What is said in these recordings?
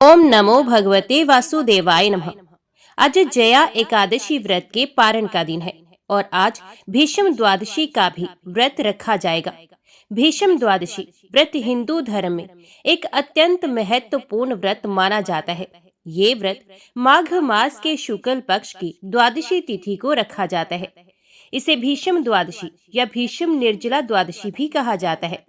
ओम नमो भगवते वासुदेवाय नमः। आज जया एकादशी व्रत के पारण का दिन है और आज भीष्म द्वादशी का भी व्रत रखा जाएगा। भीष्म द्वादशी व्रत हिंदू धर्म में एक अत्यंत महत्वपूर्ण व्रत माना जाता है। ये व्रत माघ मास के शुक्ल पक्ष की द्वादशी तिथि को रखा जाता है। इसे भीष्म द्वादशी या भीष्म निर्जला द्वादशी भी कहा जाता है।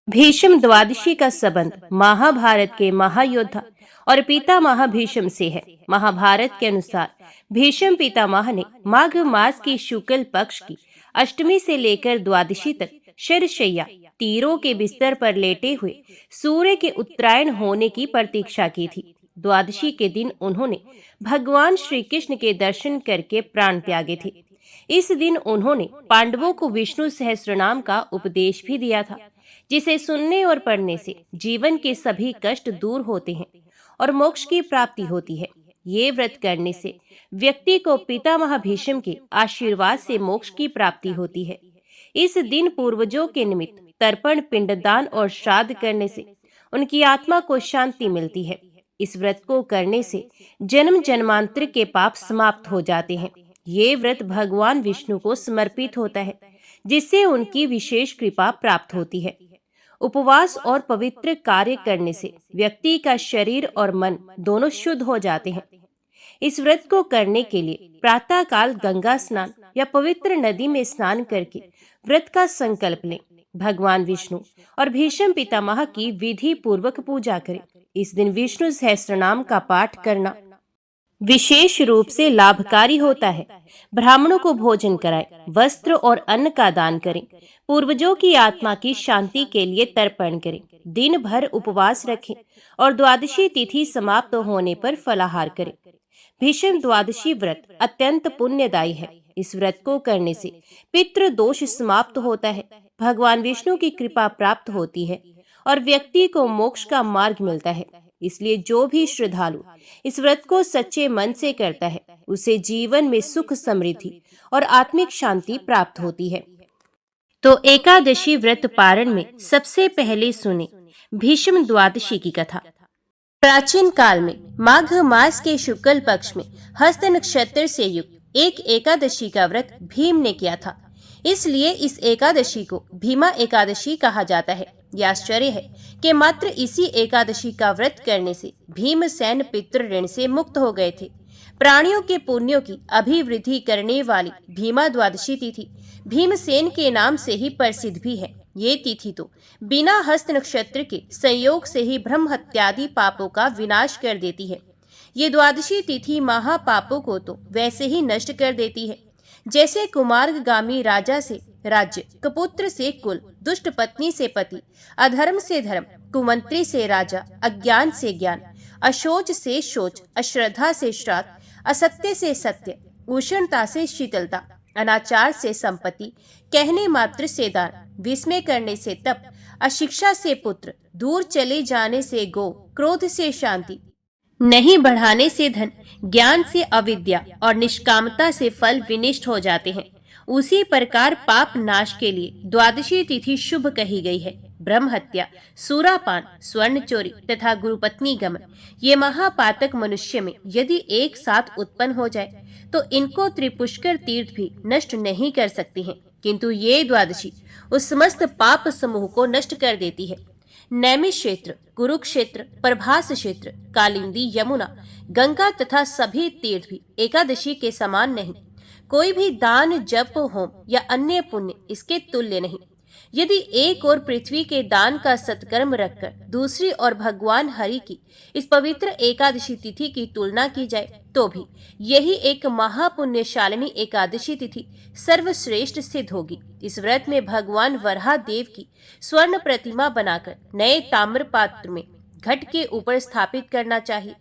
भीष्म द्वादशी का संबंध महाभारत के महायोद्धा और पितामह भीष्म से है। महाभारत के अनुसार भीष्म पितामह ने माघ मास की शुक्ल पक्ष की अष्टमी से लेकर द्वादशी तक शरशैया तीरों के बिस्तर पर लेटे हुए सूर्य के उत्तरायण होने की प्रतीक्षा की थी। द्वादशी के दिन उन्होंने भगवान श्री कृष्ण के दर्शन करके प्राण त्यागे थे। इस दिन उन्होंने पांडवों को विष्णु सहस्त्रनाम का उपदेश भी दिया था, जिसे सुनने और पढ़ने से जीवन के सभी कष्ट दूर होते हैं और मोक्ष की प्राप्ति होती है। ये व्रत करने से व्यक्ति को पितामह भीष्म के आशीर्वाद से मोक्ष की प्राप्ति होती है। इस दिन पूर्वजों के निमित्त तर्पण, पिंडदान और श्राद्ध करने से उनकी आत्मा को शांति मिलती है। इस व्रत को करने से जन्म जन्मांतर के पाप समाप्त हो जाते हैं। ये व्रत भगवान विष्णु को समर्पित होता है, जिससे उनकी विशेष कृपा प्राप्त होती है। उपवास और पवित्र कार्य करने से व्यक्ति का शरीर और मन दोनों शुद्ध हो जाते हैं। इस व्रत को करने के लिए प्रातः काल गंगा स्नान या पवित्र नदी में स्नान करके व्रत का संकल्प लें। भगवान विष्णु और भीष्म पितामह की विधि पूर्वक पूजा करें। इस दिन विष्णु सहस्त्रनाम का पाठ करना विशेष रूप से लाभकारी होता है। ब्राह्मणों को भोजन कराएं, वस्त्र और अन्न का दान करें, पूर्वजों की आत्मा की शांति के लिए तर्पण करें, दिन भर उपवास रखें और द्वादशी तिथि समाप्त होने पर फलाहार करें। भीष्म द्वादशी व्रत अत्यंत पुण्यदायी है। इस व्रत को करने से पितृ दोष समाप्त होता है, भगवान विष्णु की कृपा प्राप्त होती है और व्यक्ति को मोक्ष का मार्ग मिलता है। इसलिए जो भी श्रद्धालु इस व्रत को सच्चे मन से करता है, उसे जीवन में सुख, समृद्धि और आत्मिक शांति प्राप्त होती है। तो एकादशी व्रत पारण में सबसे पहले सुने भीष्म द्वादशी की कथा। प्राचीन काल में माघ मास के शुक्ल पक्ष में हस्त नक्षत्र से युक्त एक एकादशी का व्रत भीम ने किया था। इसलिए इस एकादशी को भीमा एकादशी कहा जाता है। यह आश्चर्य है कि मात्र इसी एकादशी का व्रत करने से भीमसेन पितृ ऋण से मुक्त हो गए थे। प्राणियों के पुण्यों की अभिवृद्धि करने वाली भीमा द्वादशी तिथि भीमसेन के नाम से ही प्रसिद्ध भी है। ये तिथि तो बिना हस्त नक्षत्र के संयोग से ही ब्रह्म हत्यादि पापों का विनाश कर देती है। ये द्वादशी तिथि महापापों को तो वैसे ही नष्ट कर देती है, जैसे कुमार्गामी राजा से राज्य, कपुत्र से कुल, दुष्ट पत्नी से पति, अधर्म से धर्म, कुमंत्री से राजा, अज्ञान से ज्ञान, अशोच से शोच, अश्रद्धा से श्राद्ध, असत्य से सत्य, उष्णता से शीतलता, अनाचार से संपत्ति, कहने मात्र से दान, विस्मय करने से तप, अशिक्षा से पुत्र, दूर चले जाने से गो, क्रोध से शांति, नहीं बढ़ाने से धन, ज्ञान से अविद्या और निष्कामता से फल विनिष्ट हो जाते हैं। उसी प्रकार पाप नाश के लिए द्वादशी तिथि शुभ कही गई है। ब्रह्म हत्या, सूरापान, स्वर्ण चोरी तथा गुरुपत्नी गमन, ये महापातक मनुष्य में यदि एक साथ उत्पन्न हो जाए तो इनको त्रिपुष्कर तीर्थ भी नष्ट नहीं कर सकती हैं, किंतु ये द्वादशी उस समस्त पाप समूह को नष्ट कर देती है। नैमिष क्षेत्र, कुरुक्षेत्र, प्रभास क्षेत्र, कालिंदी, यमुना, गंगा तथा सभी तीर्थ भी एकादशी के समान नहीं। कोई भी दान, जप, होम या अन्य पुण्य इसके तुल्य नहीं। यदि एक और पृथ्वी के दान का सत्कर्म रखकर दूसरी और भगवान हरि की इस पवित्र एकादशी तिथि की तुलना की जाए तो भी यही एक महापुण्यशालिनी एकादशी तिथि सर्वश्रेष्ठ सिद्ध होगी। इस व्रत में भगवान वराह देव की स्वर्ण प्रतिमा बनाकर नए ताम्र पात्र में घट के ऊपर स्थापित करना चाहिए।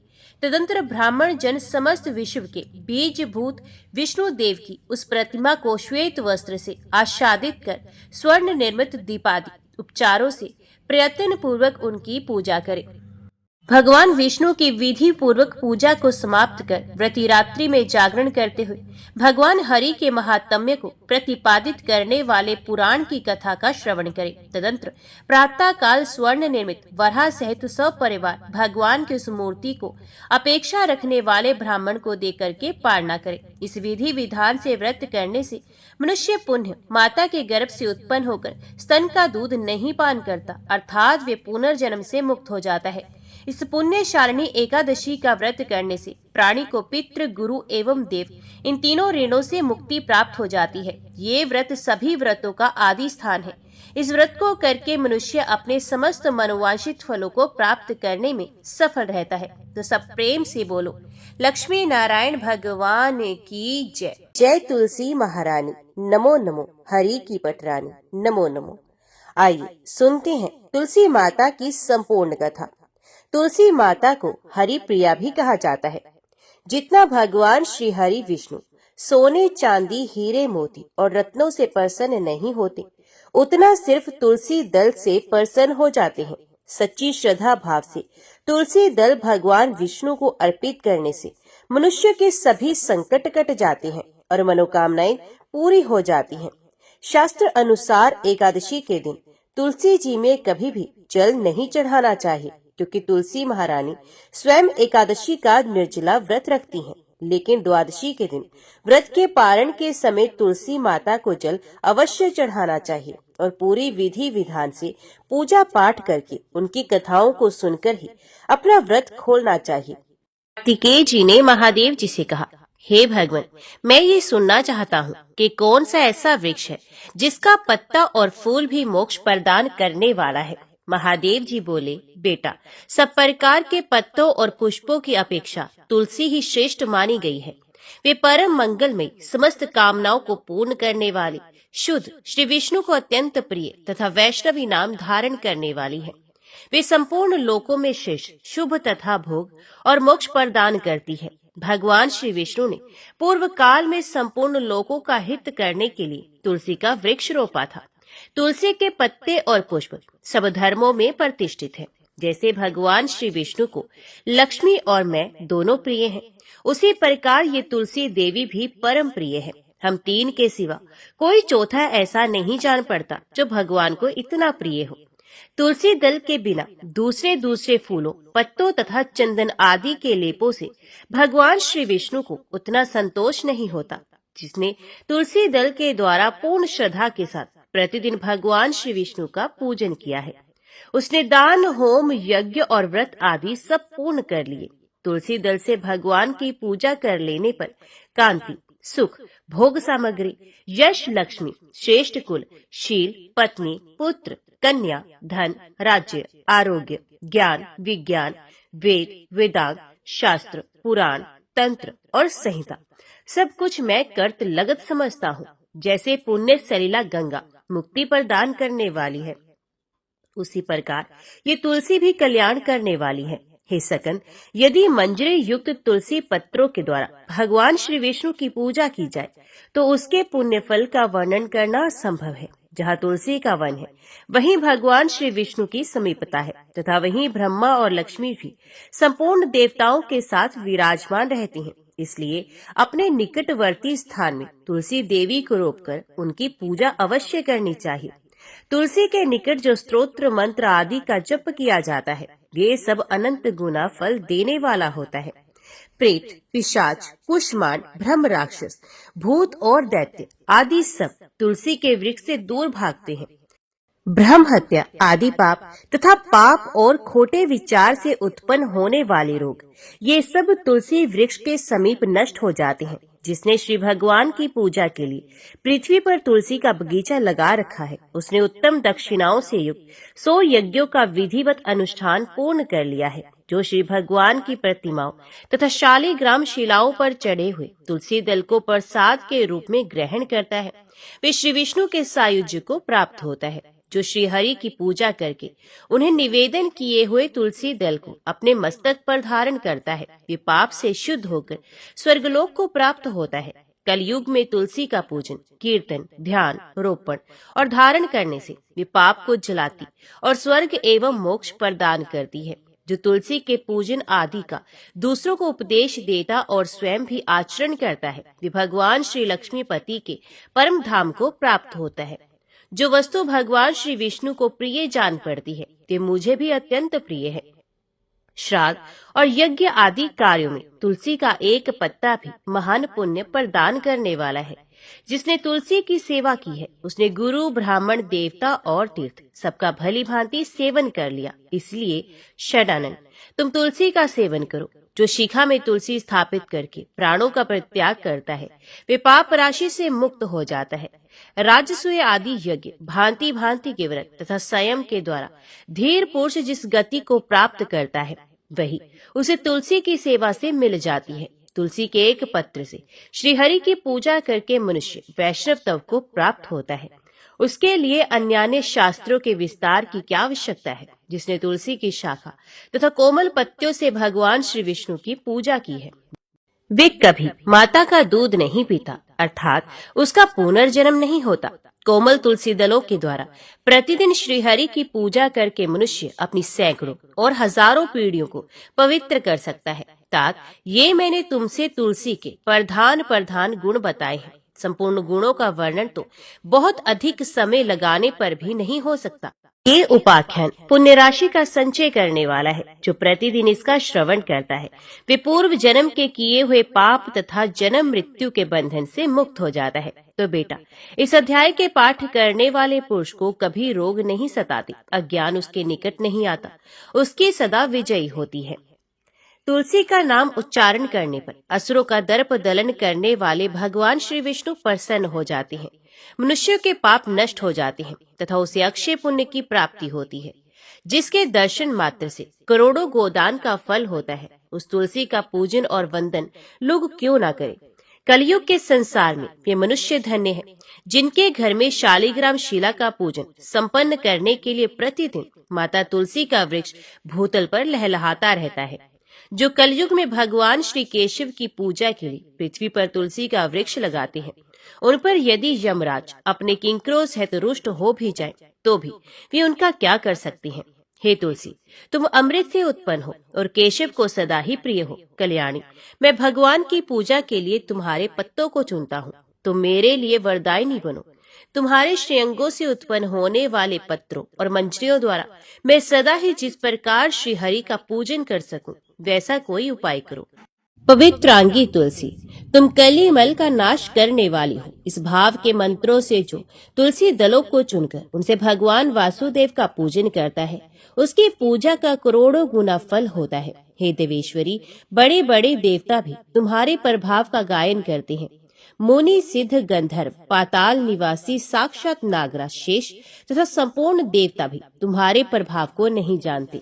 तदंतर ब्राह्मण जन समस्त विश्व के बीजभूत विष्णु देव की उस प्रतिमा को श्वेत वस्त्र से आच्छादित कर स्वर्ण निर्मित दीपादि उपचारों से प्रयत्न पूर्वक उनकी पूजा करें। भगवान विष्णु की विधि पूर्वक पूजा को समाप्त कर व्रती रात्रि में जागरण करते हुए भगवान हरि के महात्म्य को प्रतिपादित करने वाले पुराण की कथा का श्रवण करें। तदंतर प्रातः काल स्वर्ण निर्मित वराह सहित सपरिवार भगवान की उस मूर्ति को अपेक्षा रखने वाले ब्राह्मण को देकर के पालना करें। इस विधि विधान से व्रत करने से मनुष्य पुण्य माता के गर्भ से उत्पन्न होकर स्तन का दूध नहीं पान करता, अर्थात वे पुनर्जन्म से मुक्त हो जाता है। इस पुण्यशालिनी एकादशी का व्रत करने से प्राणी को पितृ, गुरु एवं देव इन तीनों ऋणों से मुक्ति प्राप्त हो जाती है। ये व्रत सभी व्रतों का आदि स्थान है। इस व्रत को करके मनुष्य अपने समस्त मनोवांछित फलों को प्राप्त करने में सफल रहता है। तो सब प्रेम से बोलो, लक्ष्मी नारायण भगवान की जय। जय तुलसी महारानी, नमो नमो हरि की पटरानी, नमो नमो। आइए सुनते हैं तुलसी माता की संपूर्ण कथा। तुलसी माता को हरि प्रिया भी कहा जाता है। जितना भगवान श्री हरि विष्णु सोने, चांदी, हीरे, मोती और रत्नों से प्रसन्न नहीं होते, उतना सिर्फ तुलसी दल से प्रसन्न हो जाते हैं। सच्ची श्रद्धा भाव से तुलसी दल भगवान विष्णु को अर्पित करने से मनुष्य के सभी संकट कट जाते हैं और मनोकामनाएं पूरी हो जाती हैं। शास्त्र अनुसार एकादशी के दिन तुलसी जी में कभी भी जल नहीं चढ़ाना चाहिए, क्योंकि तुलसी महारानी स्वयं एकादशी का निर्जला व्रत रखती हैं। लेकिन द्वादशी के दिन व्रत के पारण के समय तुलसी माता को जल अवश्य चढ़ाना चाहिए और पूरी विधि विधान से पूजा पाठ करके उनकी कथाओं को सुनकर ही अपना व्रत खोलना चाहिए। कार्तिकेय जी ने महादेव जी से कहा, हे भगवान, मैं ये सुनना चाहता हूँ कि कौन सा ऐसा वृक्ष है जिसका पत्ता और फूल भी मोक्ष प्रदान करने वाला है। महादेव जी बोले, बेटा, सब प्रकार के पत्तों और पुष्पों की अपेक्षा तुलसी ही श्रेष्ठ मानी गई है। वे परम मंगल में समस्त कामनाओं को पूर्ण करने वाली, शुद्ध, श्री विष्णु को अत्यंत प्रिय तथा वैष्णवी नाम धारण करने वाली है। वे संपूर्ण लोकों में श्रेष्ठ, शुभ तथा भोग और मोक्ष प्रदान करती है। भगवान श्री विष्णु ने पूर्व काल में संपूर्ण लोकों का हित करने के लिए तुलसी का वृक्ष रोपा था। तुलसी के पत्ते और पुष्प सब धर्मों में प्रतिष्ठित हैं। जैसे भगवान श्री विष्णु को लक्ष्मी और मैं दोनों प्रिय हैं, उसी प्रकार ये तुलसी देवी भी परम प्रिय है। हम तीन के सिवा कोई चौथा ऐसा नहीं जान पड़ता जो भगवान को इतना प्रिय हो। तुलसी दल के बिना दूसरे फूलों, पत्तों तथा चंदन आदि के लेपों से भगवान श्री विष्णु को उतना संतोष नहीं होता। जिसने तुलसी दल के द्वारा पूर्ण श्रद्धा के साथ प्रतिदिन भगवान श्री विष्णु का पूजन किया है, उसने दान, होम, यज्ञ और व्रत आदि सब पूर्ण कर लिए। तुलसी दल से भगवान की पूजा कर लेने पर कांति, सुख, भोग सामग्री, यश, लक्ष्मी, श्रेष्ठ कुल, शील, पत्नी, पुत्र, कन्या, धन, राज्य, आरोग्य, ज्ञान, विज्ञान, वेद, वेदांत, शास्त्र, पुराण, तंत्र और संहिता सब कुछ मैं कर्त लगत समझता हूँ। जैसे पुण्य सलिला गंगा मुक्ति प्रदान करने वाली है, उसी प्रकार ये तुलसी भी कल्याण करने वाली है। हे सकन, यदि मंजरे युक्त तुलसी पत्रों के द्वारा भगवान श्री विष्णु की पूजा की जाए तो उसके पुण्य फल का वर्णन करना असंभव है। जहाँ तुलसी का वन है वहीं भगवान श्री विष्णु की समीपता है तथा वहीं ब्रह्मा और लक्ष्मी भी संपूर्ण देवताओं के साथ विराजमान रहती हैं। इसलिए अपने निकटवर्ती स्थान में तुलसी देवी को रोपकर उनकी पूजा अवश्य करनी चाहिए। तुलसी के निकट जो स्तोत्र, मंत्र आदि का जप किया जाता है, ये सब अनंत गुना फल देने वाला होता है। प्रेत, पिशाच, कुष्मांड, ब्रह्म राक्षस, भूत और दैत्य आदि सब तुलसी के वृक्ष से दूर भागते हैं। ब्रह्म हत्या आदि पाप तथा पाप और खोटे विचार से उत्पन्न होने वाले रोग, ये सब तुलसी वृक्ष के समीप नष्ट हो जाते हैं। जिसने श्री भगवान की पूजा के लिए पृथ्वी पर तुलसी का बगीचा लगा रखा है, उसने उत्तम दक्षिणाओं से युक्त 100 यज्ञों का विधिवत अनुष्ठान पूर्ण कर लिया है। जो श्री भगवान की प्रतिमाओं तथा शालिग्राम शिलाओं पर चढ़े हुए तुलसी दल को प्रसाद के रूप में ग्रहण करता है, वे श्री विष्णु के सायुज्य को प्राप्त होता है। जो श्री हरि की पूजा करके उन्हें निवेदन किए हुए तुलसी दल को अपने मस्तक पर धारण करता है, वे पाप से शुद्ध होकर स्वर्गलोक को प्राप्त होता है। कलयुग में तुलसी का पूजन, कीर्तन, ध्यान, रोपण और धारण करने से वे पाप को जलाती और स्वर्ग एवं मोक्ष प्रदान करती है। जो तुलसी के पूजन आदि का दूसरों को उपदेश देता और स्वयं भी आचरण करता है, वे भगवान श्री लक्ष्मीपति के परम धाम को प्राप्त होता है। जो वस्तु भगवान श्री विष्णु को प्रिय जान पड़ती है, वे मुझे भी अत्यंत प्रिय है। श्राद्ध और यज्ञ आदि कार्यों में तुलसी का एक पत्ता भी महान पुण्य प्रदान करने वाला है। जिसने तुलसी की सेवा की है, उसने गुरु, ब्राह्मण, देवता और तीर्थ सबका भली भांति सेवन कर लिया। इसलिए षडानन, तुम तुलसी का सेवन करो। जो शिखा में तुलसी स्थापित करके प्राणों का परित्याग करता है, वे पाप राशि से मुक्त हो जाता है। राजसूय आदि यज्ञ, भांति भांति के व्रत तथा संयम के द्वारा धीर पुरुष जिस गति को प्राप्त करता है, वही उसे तुलसी की सेवा से मिल जाती है। तुलसी के एक पत्र से श्री हरि की पूजा करके मनुष्य वैष्णव तव को प्राप्त होता है। उसके लिए अन्यान्य शास्त्रों के विस्तार की क्या आवश्यकता है। जिसने तुलसी की शाखा तथा कोमल पत्तियों से भगवान श्री विष्णु की पूजा की है, वे कभी माता का दूध नहीं पीता, अर्थात उसका पुनर्जन्म नहीं होता। कोमल तुलसी दलों के द्वारा प्रतिदिन श्रीहरि की पूजा करके मनुष्य अपनी सैकड़ों और हजारों पीढ़ियों को पवित्र कर सकता है। तात, ये मैंने तुमसे तुलसी के प्रधान गुण बताए हैं। संपूर्ण गुणों का वर्णन तो बहुत अधिक समय लगाने पर भी नहीं हो सकता। ये उपाख्यान पुण्य राशि का संचय करने वाला है। जो प्रतिदिन इसका श्रवण करता है, वे पूर्व जन्म के किए हुए पाप तथा जन्म मृत्यु के बंधन से मुक्त हो जाता है। तो बेटा, इस अध्याय के पाठ करने वाले पुरुष को कभी रोग नहीं सताते, अज्ञान उसके निकट नहीं आता, उसकी सदा विजयी होती है। तुलसी का नाम उच्चारण करने पर असुरों का दर्प दलन करने वाले भगवान श्री विष्णु प्रसन्न हो जाते हैं। मनुष्यों के पाप नष्ट हो जाते हैं तथा उसे अक्षय पुण्य की प्राप्ति होती है, जिसके दर्शन मात्र से करोड़ों गोदान का फल होता है। उस तुलसी का पूजन और वंदन लोग क्यों ना करें। कलयुग के संसार में वे मनुष्य धन्य हैं, जिनके घर में शालिग्राम शिला का पूजन संपन्न करने के लिए प्रतिदिन माता तुलसी का वृक्ष भूतल पर लहलहाता रहता है। जो कलयुग में भगवान श्री केशव की पूजा के लिए पृथ्वी पर तुलसी का वृक्ष लगाते हैं, उन पर यदि यमराज अपने किंकरों सहित रुष्ट हो भी जाएं, तो भी वे उनका क्या कर सकते हैं। हे तुलसी, तुम अमृत से उत्पन्न हो और केशव को सदा ही प्रिय हो। कल्याणी, मैं भगवान की पूजा के लिए तुम्हारे पत्तों को चुनता हूँ। तुम मेरे लिए वरदायिनी बनो। तुम्हारे श्रेयंगों से उत्पन्न होने वाले पत्रों और मंजरियों द्वारा मैं सदा ही जिस प्रकार श्री हरि का पूजन कर सकूं, वैसा कोई उपाय करो। पवित्रांगी तुलसी, तुम कलिमल का नाश करने वाली हो। इस भाव के मंत्रों से जो तुलसी दलों को चुनकर उनसे भगवान वासुदेव का पूजन करता है, उसकी पूजा का करोड़ों गुना फल होता है। हे देवेश्वरी, बड़े बड़े देवता भी तुम्हारे प्रभाव का गायन करते हैं। मुनि, सिद्ध, गंधर्व, पाताल निवासी, साक्षात नागराज, शेष तथा संपूर्ण देवता भी तुम्हारे प्रभाव को नहीं जानते।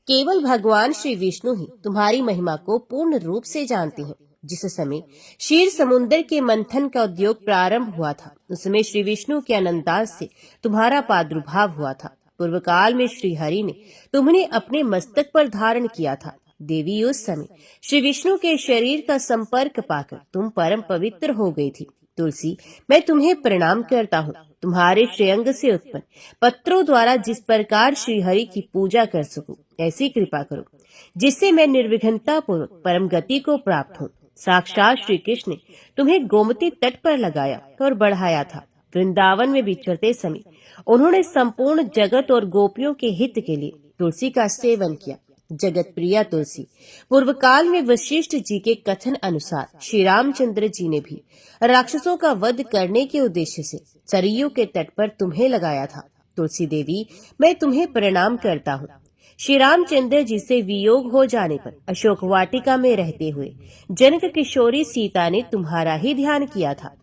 केवल भगवान श्री विष्णु ही तुम्हारी महिमा को पूर्ण रूप से जानते हैं। जिस समय क्षीर समुद्र के मंथन का उद्योग प्रारंभ हुआ था, उस समय श्री विष्णु के अनंतास से तुम्हारा प्रादुर्भाव हुआ था। पूर्व काल में श्री हरि ने तुम्हें अपने मस्तक पर धारण किया था। देवी, उस समय श्री विष्णु के शरीर का संपर्क पाकर तुम परम पवित्र हो गई थी। तुलसी, मैं तुम्हें प्रणाम करता हूँ। तुम्हारे श्रेयंग से उत्पन्न पत्रों द्वारा जिस प्रकार श्री हरि की पूजा कर सकूं, ऐसी कृपा करो जिससे मैं निर्विघ्नता पूर्वक परम गति को प्राप्त हूँ। साक्षात श्री कृष्ण ने तुम्हें गोमती तट पर लगाया और बढ़ाया था। वृंदावन में विचरते समय उन्होंने संपूर्ण जगत और गोपियों के हित के लिए तुलसी का सेवन किया। जगत प्रिया तुलसी, पूर्व काल में वशिष्ठ जी के कथन अनुसार श्री रामचंद्र जी ने भी राक्षसों का वध करने के उद्देश्य से सरयू के तट पर तुम्हें लगाया था। तुलसी देवी, मैं तुम्हें प्रणाम करता हूँ। श्री रामचंद्र जी से वियोग हो जाने पर अशोक वाटिका में रहते हुए जनक किशोरी सीता ने तुम्हारा ही ध्यान किया था,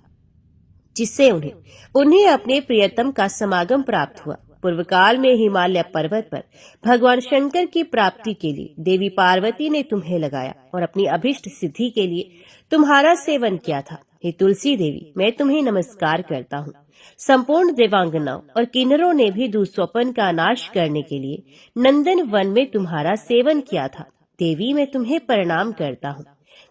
जिससे उन्हें अपने प्रियतम का समागम प्राप्त हुआ। पूर्व काल में हिमालय पर्वत पर भगवान शंकर की प्राप्ति के लिए देवी पार्वती ने तुम्हें लगाया और अपनी अभिष्ट सिद्धि के लिए तुम्हारा सेवन किया था। हे तुलसी देवी, मैं तुम्हें नमस्कार करता हूँ। संपूर्ण देवांगनाओं और किन्नरों ने भी दुस्वप्न का नाश करने के लिए नंदन वन में तुम्हारा सेवन किया था। देवी, मैं तुम्हें प्रणाम करता हूँ।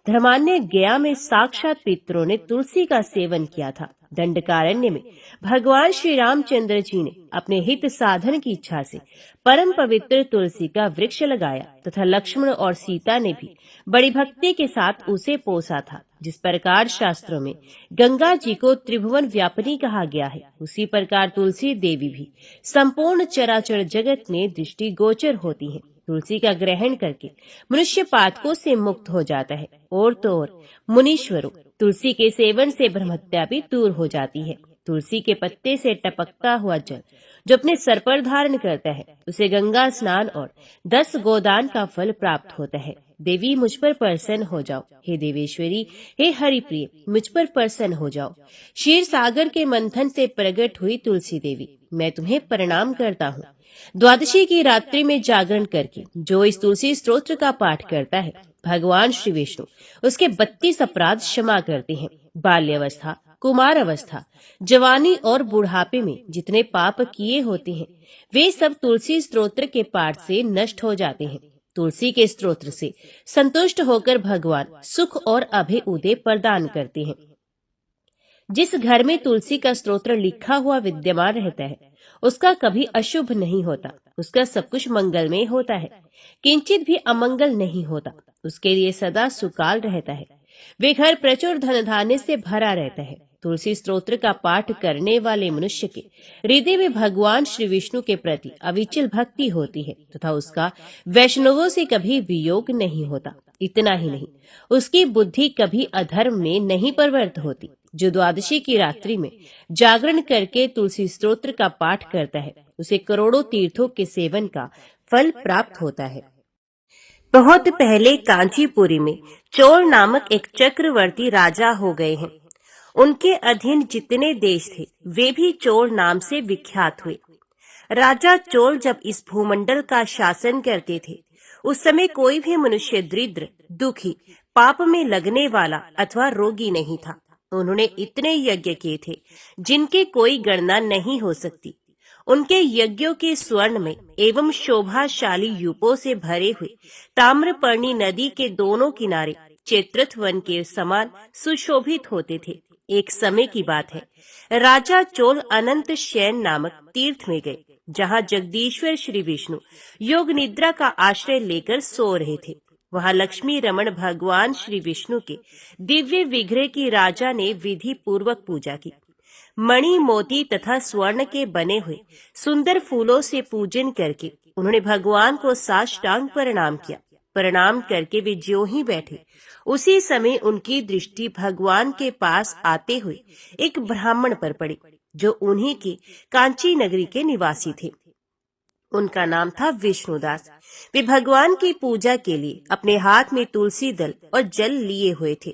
धर्मान्य गया में साक्षात पितरों ने तुलसी का सेवन किया था। दंडकारण्य में भगवान श्री रामचंद्र जी ने अपने हित साधन की इच्छा से परम पवित्र तुलसी का वृक्ष लगाया तथा लक्ष्मण और सीता ने भी बड़ी भक्ति के साथ उसे पोसा था। जिस प्रकार शास्त्रों में गंगा जी को त्रिभुवन व्यापिनी कहा गया है, उसी प्रकार तुलसी देवी भी संपूर्ण चराचर जगत में दृष्टि गोचर होती है। तुलसी का ग्रहण करके मनुष्य पातकों से मुक्त हो जाता है और तो और मुनीश्वरों तुलसी के सेवन से ब्रह्महत्या भी दूर हो जाती है। तुलसी के पत्ते से टपकता हुआ जल जो अपने सर पर धारण करता है, उसे गंगा स्नान और 10 गोदान का फल प्राप्त होता है। देवी मुझ पर प्रसन्न हो जाओ, हे देवेश्वरी, हे हरिप्रिय, मुझ पर प्रसन्न हो जाओ। क्षीर सागर के मंथन से प्रकट हुई तुलसी देवी, मैं तुम्हें प्रणाम करता हूँ। द्वादशी की रात्रि में जागरण करके जो इस तुलसी स्तोत्र का पाठ करता है, भगवान श्री विष्णु उसके 32 अपराध क्षमा करते हैं। बाल्यावस्था, कुमार अवस्था, जवानी और बुढ़ापे में जितने पाप किए होते हैं, वे सब तुलसी स्तोत्र के पाठ से नष्ट हो जाते हैं। तुलसी के स्तोत्र से संतुष्ट होकर भगवान सुख और अभय उदय प्रदान करते हैं। जिस घर में तुलसी का स्तोत्र लिखा हुआ विद्यमान रहता है, उसका कभी अशुभ नहीं होता, उसका सब कुछ मंगलमय होता है, किंचित भी अमंगल नहीं होता, उसके लिए सदा सुकाल रहता है। वे घर प्रचुर धन धान्य से भरा रहता है। तुलसी स्तोत्र का पाठ करने वाले मनुष्य के हृदय में भगवान श्री विष्णु के प्रति अविचल भक्ति होती है तथा उसका वैष्णवों से कभी वियोग नहीं होता। इतना ही नहीं, उसकी बुद्धि कभी अधर्म में नहीं प्रवृत्त होती। जो द्वादशी की रात्रि में जागरण करके तुलसी स्तोत्र का पाठ करता है, उसे करोड़ों तीर्थों के सेवन का फल प्राप्त होता है। बहुत पहले कांचीपुरी में चोल नामक एक चक्रवर्ती राजा हो गए हैं। उनके अधीन जितने देश थे, वे भी चोल नाम से विख्यात हुए। राजा चोल जब इस भूमंडल का शासन करते थे, उस समय कोई भी मनुष्य दरिद्र, दुखी, पाप में लगने वाला अथवा रोगी नहीं था। उन्होंने इतने यज्ञ किए थे जिनके कोई गणना नहीं हो सकती। उनके यज्ञों के स्वर्ण में एवं शोभाशाली यूपों से भरे हुए ताम्रपर्णी नदी के दोनों किनारे चैत्रथ वन के समान सुशोभित होते थे। एक समय की बात है, राजा चोल अनंत शयन नामक तीर्थ में गए, जहाँ जगदीश्वर श्री विष्णु योग निद्रा का आश्रय लेकर सो रहे थे। वहाँ लक्ष्मी रमण भगवान श्री विष्णु के दिव्य विग्रह की राजा ने विधि पूर्वक पूजा की। मणि, मोती तथा स्वर्ण के बने हुए सुंदर फूलों से पूजन करके उन्होंने भगवान को साष्टांग प्रणाम किया। प्रणाम करके वे ज्यों ही बैठे, उसी समय उनकी दृष्टि भगवान के पास आते हुए एक ब्राह्मण पर पड़ी, जो उन्हीं के कांची नगरी के निवासी थे। उनका नाम था विष्णुदास। वे भगवान की पूजा के लिए अपने हाथ में तुलसी दल और जल लिए हुए थे।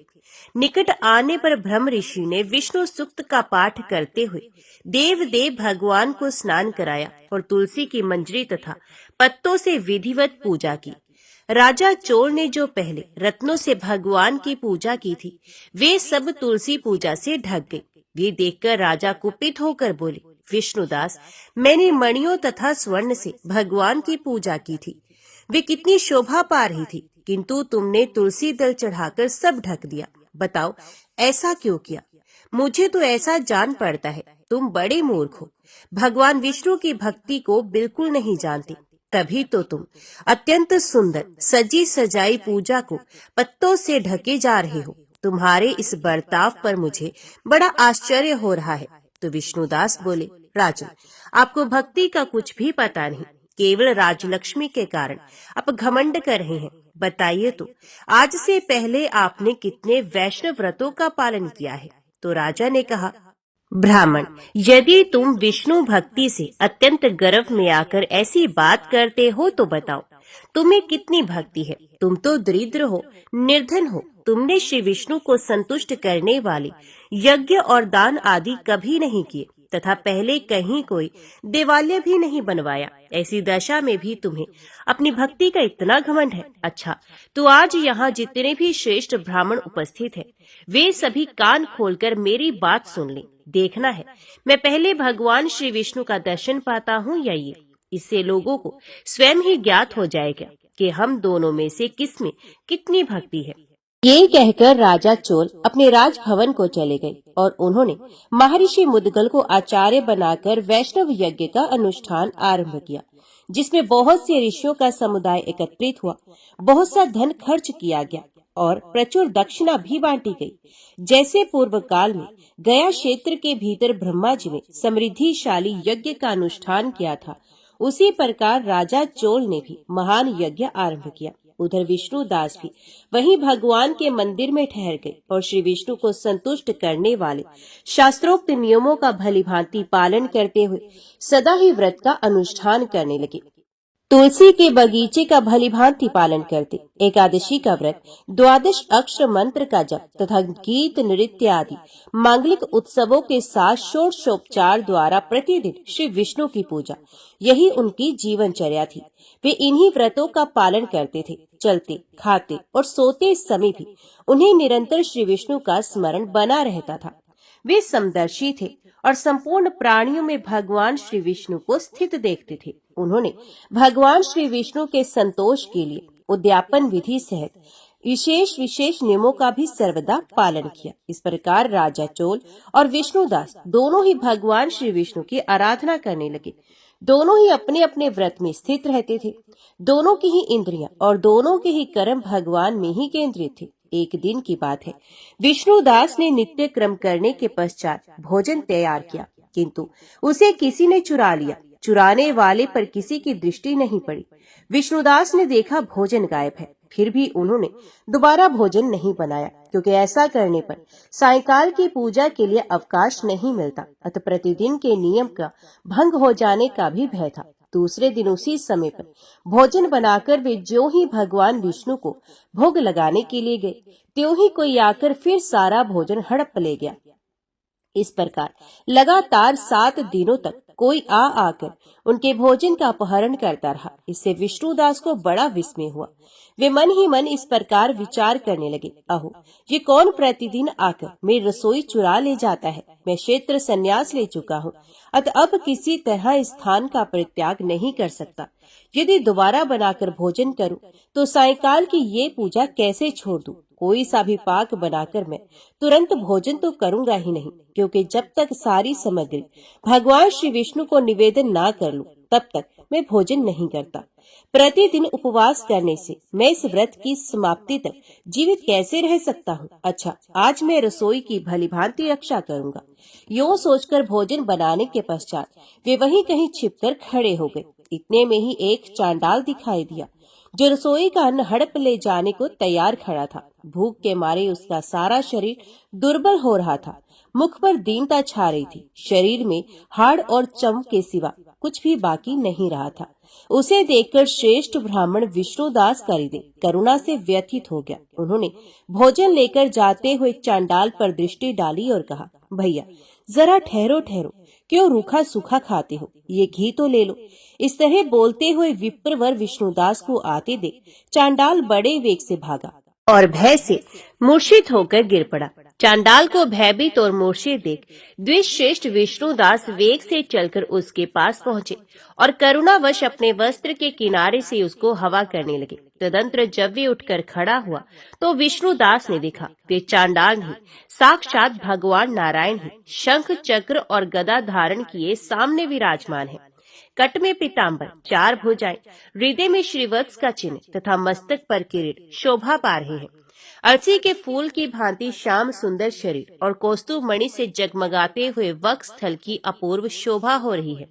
निकट आने पर ब्रह्म ऋषि ने विष्णु सूक्त का पाठ करते हुए देव भगवान को स्नान कराया और तुलसी की मंजरी तथा पत्तों से विधिवत पूजा की। राजा चोल ने जो पहले रत्नों से भगवान की पूजा की थी, वे सब तुलसी पूजा से ढक गए। वे देखकर राजा कुपित होकर बोले, विष्णुदास, मैंने मणियों तथा स्वर्ण से भगवान की पूजा की थी, वे कितनी शोभा पा रही थी, किंतु तुमने तुलसी दल चढ़ाकर सब ढक दिया। बताओ ऐसा क्यों किया? मुझे तो ऐसा जान पड़ता है तुम बड़े मूर्ख हो, भगवान विष्णु की भक्ति को बिल्कुल नहीं जानते। तभी तो तुम अत्यंत सुंदर सजी सजाई पूजा को पत्तों से ढके जा रहे हो। तुम्हारे इस बर्ताव पर मुझे बड़ा आश्चर्य हो रहा है। तो विष्णुदास बोले, राजन, आपको भक्ति का कुछ भी पता नहीं, केवल राजलक्ष्मी के कारण आप घमंड कर रहे हैं। बताइए तो, आज से पहले आपने कितने वैष्णव व्रतों का पालन किया है? तो राजा ने कहा, ब्राह्मण, यदि तुम विष्णु भक्ति से अत्यंत गर्व में आकर ऐसी बात करते हो तो बताओ, तुम्हें कितनी भक्ति है? तुम तो दरिद्र हो, निर्धन हो। तुमने श्री विष्णु को संतुष्ट करने वाले यज्ञ और दान आदि कभी नहीं किए तथा पहले कहीं कोई देवालय भी नहीं बनवाया। ऐसी दशा में भी तुम्हें अपनी भक्ति का इतना घमंड है। अच्छा, तो आज यहाँ जितने भी श्रेष्ठ ब्राह्मण उपस्थित हैं, वे सभी कान खोलकर मेरी बात सुन लें। देखना है मैं पहले भगवान श्री विष्णु का दर्शन पाता हूँ या ये। इससे लोगों को स्वयं ही ज्ञात हो जाएगा कि हम दोनों में से किसमें कितनी भक्ति है। ये कहकर राजा चोल अपने राजभवन को चले गए और उन्होंने महर्षि मुद्गल को आचार्य बनाकर वैष्णव यज्ञ का अनुष्ठान आरंभ किया, जिसमें बहुत से ऋषियों का समुदाय एकत्रित हुआ, बहुत सा धन खर्च किया गया और प्रचुर दक्षिणा भी बांटी गई। जैसे पूर्व काल में गया क्षेत्र के भीतर ब्रह्मा जी ने समृद्धिशाली यज्ञ का अनुष्ठान किया था, उसी प्रकार राजा चोल ने भी महान यज्ञ आरंभ किया। उधर विष्णुदास भी वहीं भगवान के मंदिर में ठहर गए और श्री विष्णु को संतुष्ट करने वाले शास्त्रोक्त नियमों का भलीभांति पालन करते हुए सदा ही व्रत का अनुष्ठान करने लगे। तुलसी के बगीचे का भलीभांति पालन करते, एकादशी का व्रत, द्वादश अक्षर मंत्र का जप तथा गीत नृत्य आदि मांगलिक उत्सवों के साथ षोडशोपचार द्वारा प्रतिदिन श्री विष्णु की पूजा, यही उनकी जीवनचर्या थी। वे इन्हीं व्रतों का पालन करते थे। चलते, खाते और सोते समय भी उन्हें निरंतर श्री विष्णु का स्मरण बना रहता था। वे समदर्शी थे और संपूर्ण प्राणियों में भगवान श्री विष्णु को स्थित देखते थे। उन्होंने भगवान श्री विष्णु के संतोष के लिए उद्यापन विधि सहित विशेष नियमों का भी सर्वदा पालन किया। इस प्रकार राजा चोल और विष्णुदास दोनों ही भगवान श्री विष्णु की आराधना करने लगे। दोनों ही अपने अपने व्रत में स्थित रहते थे। दोनों की ही इंद्रियां और दोनों के ही कर्म भगवान में ही केंद्रित थे। एक दिन की बात है, विष्णुदास ने नित्य क्रम करने के पश्चात भोजन तैयार किया, किंतु उसे किसी ने चुरा लिया। चुराने वाले पर किसी की दृष्टि नहीं पड़ी। विष्णुदास ने देखा भोजन गायब है, फिर भी उन्होंने दोबारा भोजन नहीं बनाया, क्योंकि ऐसा करने पर सायंकाल की पूजा के लिए अवकाश नहीं मिलता, अतः प्रतिदिन के नियम का भंग हो जाने का भी भय था। दूसरे दिन उसी समय पर भोजन बनाकर वे ज्यों ही भगवान विष्णु को भोग लगाने के लिए गए, त्यों ही कोई आकर फिर सारा भोजन हड़प ले गया। इस प्रकार लगातार 7 दिनों तक कोई आकर उनके भोजन का अपहरण करता रहा। इससे विष्णुदास को बड़ा विस्मय हुआ। वे मन ही मन इस प्रकार विचार करने लगे, अहो, ये कौन प्रतिदिन आकर मेरी रसोई चुरा ले जाता है। मैं क्षेत्र संन्यास ले चुका हूँ, अतः अब किसी तरह इस स्थान का परित्याग नहीं कर सकता। यदि दोबारा बनाकर भोजन करूं, तो सायंकाल की ये पूजा कैसे छोड़ दूं? कोई सा भी पाक बनाकर मैं तुरंत भोजन तो करूंगा ही नहीं, क्योंकि जब तक सारी सामग्री भगवान श्री विष्णु को निवेदन ना कर लूं, तब तक मैं भोजन नहीं करता। प्रतिदिन उपवास करने से मैं इस व्रत की समाप्ति तक जीवित कैसे रह सकता हूँ? अच्छा, आज मैं रसोई की भलीभांति रक्षा करूंगा। यूं सोचकर भोजन बनाने के पश्चात वे वहीं कहीं छिपकर खड़े हो गए। इतने में ही एक चांडाल दिखाई दिया, जो रसोई का अन्न हड़प ले जाने को तैयार खड़ा था। भूख के मारे उसका सारा शरीर दुर्बल हो रहा था। मुख पर दीनता छा रही थी। शरीर में हाड़ और चम के सिवा कुछ भी बाकी नहीं रहा था। उसे देखकर श्रेष्ठ ब्राह्मण विष्णुदास करिदे करुणा से व्यथित हो गया। उन्होंने भोजन लेकर जाते हुए चांडाल पर दृष्टि डाली और कहा, भैया जरा ठहरो ठहरो, क्यों रूखा सूखा खाते हो? ये घी तो ले लो। इस तरह बोलते हुए विप्रवर विष्णुदास को आते देख चांडाल बड़े वेग से भागा और भय से मूर्छित होकर गिर पड़ा। चांडाल को भयभीत और मूर्छित देख द्विश्रेष्ठ विष्णुदास वेग से चलकर उसके पास पहुँचे और करुणावश अपने वस्त्र के किनारे से उसको हवा करने लगे। तदंतर जब वे उठकर खड़ा हुआ तो विष्णुदास ने देखा वे चांडाल नहीं, साक्षात भगवान नारायण ही शंख चक्र और गदा धारण किए सामने विराजमान है। कट में पीताम्बर, 4 भुजाएं, हृदय में श्रीवत्स का चिन्ह तथा मस्तक पर किरीट शोभा पा रहे हैं। अर्ची के फूल की भांति श्याम सुंदर शरीर और कौस्तुभ मणि से जगमगाते हुए वक्ष स्थल की अपूर्व शोभा हो रही है।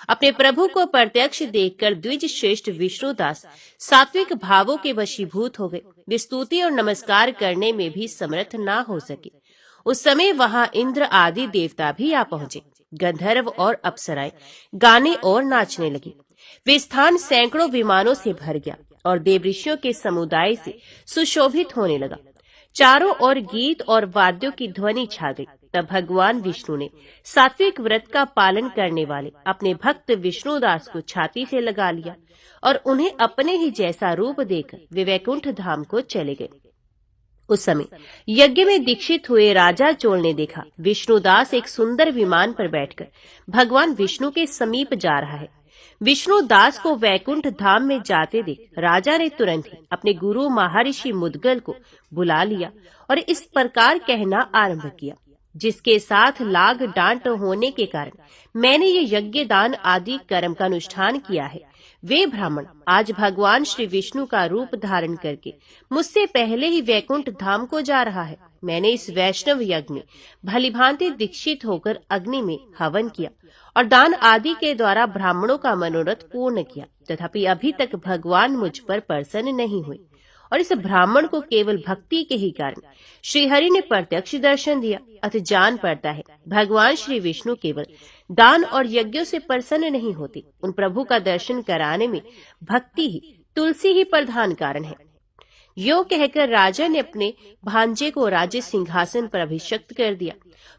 अपने प्रभु को प्रत्यक्ष देखकर द्विज श्रेष्ठ विष्णुदास सात्विक भावों के वशीभूत हो गए। वे स्तुति और नमस्कार करने में भी समर्थ ना हो सके। उस समय वहां इंद्र आदि देवता भी आ पहुंचे। गंधर्व और अप्सराएं गाने और नाचने लगी। वे स्थान सैकड़ों विमानों से भर गया और देवऋषियों के समुदाय से सुशोभित होने लगा। चारों ओर गीत और वाद्यों की ध्वनि छा गई। तब भगवान विष्णु ने सात्विक व्रत का पालन करने वाले अपने भक्त विष्णुदास को छाती से लगा लिया और उन्हें अपने ही जैसा रूप देकर वे वैकुंठ धाम को चले गए। उस समय यज्ञ में दीक्षित हुए राजा चोल ने देखा विष्णुदास एक सुंदर विमान पर बैठकर भगवान विष्णु के समीप जा रहा है। विष्णु दास को वैकुंठ धाम में जाते देख राजा ने तुरंत ही अपने गुरु महर्षि मुद्गल को बुला लिया और इस प्रकार कहना आरंभ किया, जिसके साथ लाग डांट होने के कारण मैंने ये यज्ञ दान आदि कर्म का अनुष्ठान किया है, वे ब्राह्मण आज भगवान श्री विष्णु का रूप धारण करके मुझसे पहले ही वैकुंठ धाम को जा रहा है। मैंने इस वैष्णव यज्ञ में भलीभांति दीक्षित होकर अग्नि में हवन किया और दान आदि के द्वारा ब्राह्मणों का मनोरथ पूर्ण किया, तथापि अभी तक भगवान मुझ पर प्रसन्न नहीं हुए और इस ब्राह्मण को केवल भक्ति के ही कारण श्रीहरि ने प्रत्यक्ष दर्शन दिया। अतः जान पड़ता है भगवान श्री विष्णु केवल दान और यज्ञों से प्रसन्न नहीं होते, उन प्रभु का दर्शन कराने में भक्ति ही, तुलसी ही प्रधान कारण है। यो कहकर राजा ने अपने भांजे को राज्य सिंहासन पर अभिषिक्त कर दिया।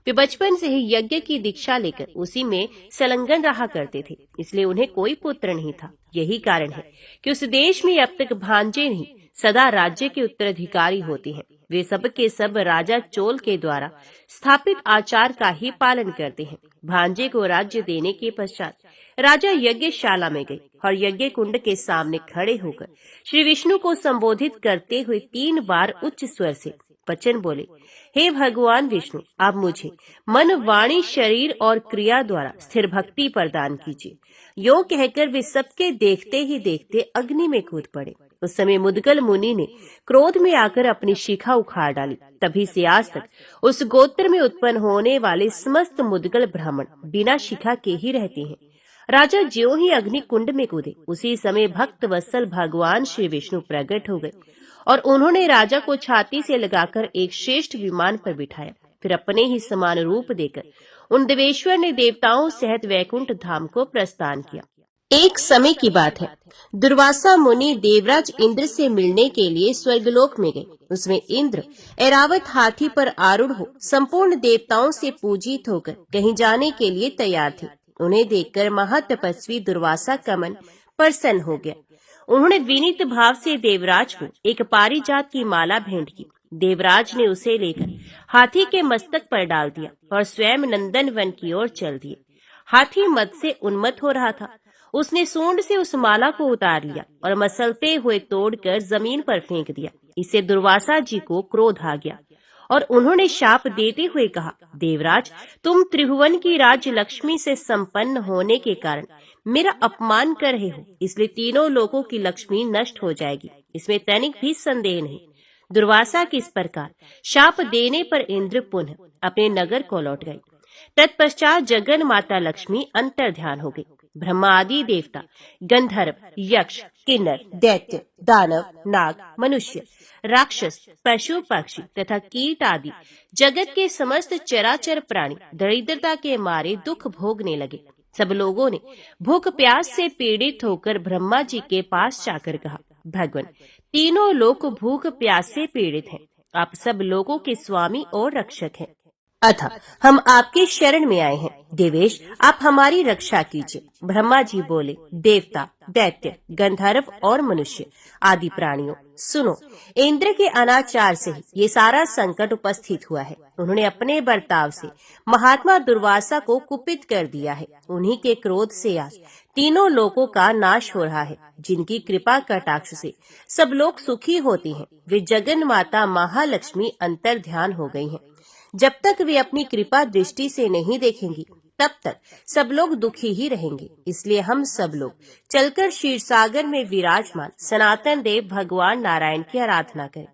वे बचपन से ही यज्ञ की दीक्षा लेकर उसी में संलग्न रहा करते थे, इसलिए उन्हें कोई पुत्र नहीं था। यही कारण है कि उस देश में अब तक भांजे नहीं सदा राज्य के उत्तराधिकारी होते हैं। वे सब के सब राजा चोल के द्वारा स्थापित आचार का ही पालन करते हैं। भांजे को राज्य देने के पश्चात राजा यज्ञशाला में गए और यज्ञ कुंड के सामने खड़े होकर श्री विष्णु को संबोधित करते हुए 3 बार उच्च स्वर से वचन बोले, हे भगवान विष्णु, आप मुझे मन, वाणी, शरीर और क्रिया द्वारा स्थिर भक्ति प्रदान कीजिए। यो कहकर वे सबके देखते ही देखते अग्नि में कूद पड़े। उस समय मुद्गल मुनि ने क्रोध में आकर अपनी शिखा उखाड़ डाली। तभी से आज तक उस गोत्र में उत्पन्न होने वाले समस्त मुद्गल ब्राह्मण बिना शिखा के ही रहते हैं। राजा ज्यों ही अग्नि कुंड में कूदे, उसी समय भक्त वत्सल भगवान श्री विष्णु प्रकट हो गए और उन्होंने राजा को छाती से लगाकर एक श्रेष्ठ विमान पर बिठाया। फिर अपने ही समान रूप देकर उन देवेश्वर ने देवताओं सहित वैकुंठ धाम को प्रस्थान किया। एक समय की बात है, दुर्वासा मुनि देवराज इंद्र से मिलने के लिए स्वर्गलोक में गए। उसमें इंद्र ऐरावत हाथी पर आरूढ़ हो संपूर्ण देवताओं से पूजित होकर कहीं जाने के लिए तैयार थे। उन्हें देखकर महातपस्वी दुर्वासा का मन प्रसन्न हो गया। उन्होंने विनीत भाव से देवराज को एक पारिजात की माला भेंट की। देवराज ने उसे लेकर हाथी के मस्तक पर डाल दिया और स्वयं नंदन वन की ओर चल दिए। हाथी मद से उन्मत्त हो रहा था। उसने सूंड से उस माला को उतार लिया और मसलते हुए तोड़कर जमीन पर फेंक दिया। इससे दुर्वासा जी को क्रोध आ गया और उन्होंने शाप देते हुए कहा, देवराज, तुम त्रिभुवन की राज्य लक्ष्मी से संपन्न होने के कारण मेरा अपमान कर रहे हो, इसलिए तीनों लोगों की लक्ष्मी नष्ट हो जाएगी, इसमें तनिक भी संदेह नहीं। दुर्वासा के इस प्रकार शाप देने पर इंद्र पुनः अपने नगर को लौट गए। तत्पश्चात जगन माता लक्ष्मी अंतर ध्यान हो गई। ब्रह्मा आदि देवता, गंधर्व, यक्ष, किन्नर, दैत्य, दानव, नाग, मनुष्य, राक्षस, पशु, पक्षी तथा कीट आदि जगत के समस्त चराचर प्राणी दरिद्रता के मारे दुख भोगने लगे। सब लोगों ने भूख प्यास से पीड़ित होकर ब्रह्मा जी के पास जाकर कहा, भगवान, तीनों लोग भूख प्यास से पीड़ित हैं। आप सब लोगों के स्वामी और रक्षक हैं, अतः हम आपके शरण में आए हैं। देवेश, आप हमारी रक्षा कीजिए। ब्रह्मा जी बोले, देवता, दैत्य, गंधर्व और मनुष्य आदि प्राणियों, सुनो, इंद्र के अनाचार से ही ये सारा संकट उपस्थित हुआ है। उन्होंने अपने बर्ताव से महात्मा दुर्वासा को कुपित कर दिया है। उन्हीं के क्रोध से आज तीनों लोगों का नाश हो रहा है। जिनकी कृपा कटाक्ष से सब लोग सुखी होते हैं, वे जगन माता महालक्ष्मी अंतर ध्यान हो गई हैं। जब तक वे अपनी कृपा दृष्टि से नहीं देखेंगी, तब तक सब लोग दुखी ही रहेंगे। इसलिए हम सब लोग चलकर क्षीर सागर में विराजमान सनातन देव भगवान नारायण की आराधना करें।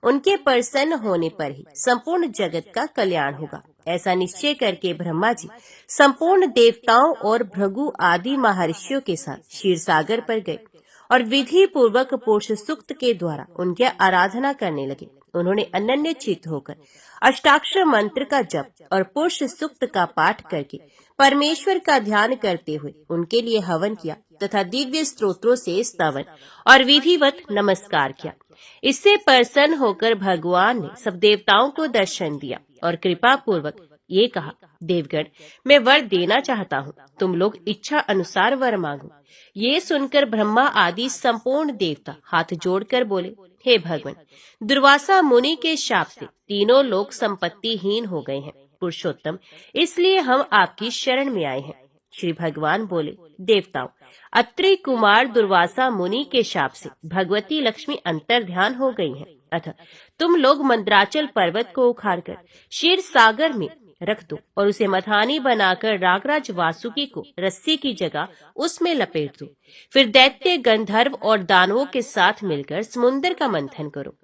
उनके प्रसन्न होने पर ही संपूर्ण जगत का कल्याण होगा। ऐसा निश्चय करके ब्रह्मा जी संपूर्ण देवताओं और भृगु आदि महर्षियों के साथ क्षीर सागर पर गए और विधि पूर्वक पुरुष सूक्त के द्वारा उनकी आराधना करने लगे। उन्होंने अनन्य चित्त होकर अष्टाक्षर मंत्र का जप और पुरुष सूक्त का पाठ करके परमेश्वर का ध्यान करते हुए उनके लिए हवन किया तथा दिव्य स्तोत्रों से स्तवन और विधिवत नमस्कार किया। इससे प्रसन्न होकर भगवान ने सब देवताओं को दर्शन दिया और कृपा पूर्वक ये कहा, देवगण, मैं वर देना चाहता हूँ, तुम लोग इच्छा अनुसार वर मांगो। ये सुनकर ब्रह्मा आदि संपूर्ण देवता हाथ जोड़कर बोले, हे भगवान, दुर्वासा मुनि के शाप से तीनों लोग संपत्तिहीन हो गए हैं। पुरुषोत्तम, इसलिए हम आपकी शरण में आए हैं। श्री भगवान बोले, देवताओं, अत्रि कुमार दुर्वासा मुनि के शाप से भगवती लक्ष्मी अंतर्ध्यान हो गई हैं। अतः तुम लोग मंदराचल पर्वत को उखाड़कर क्षीर सागर में रख दो और उसे मथानी बनाकर नागराज वासुकी को रस्सी की जगह उसमें लपेट दो। फिर दैत्य, गंधर्व और दानवों के साथ मिलकर समुद्र का मंथन करो।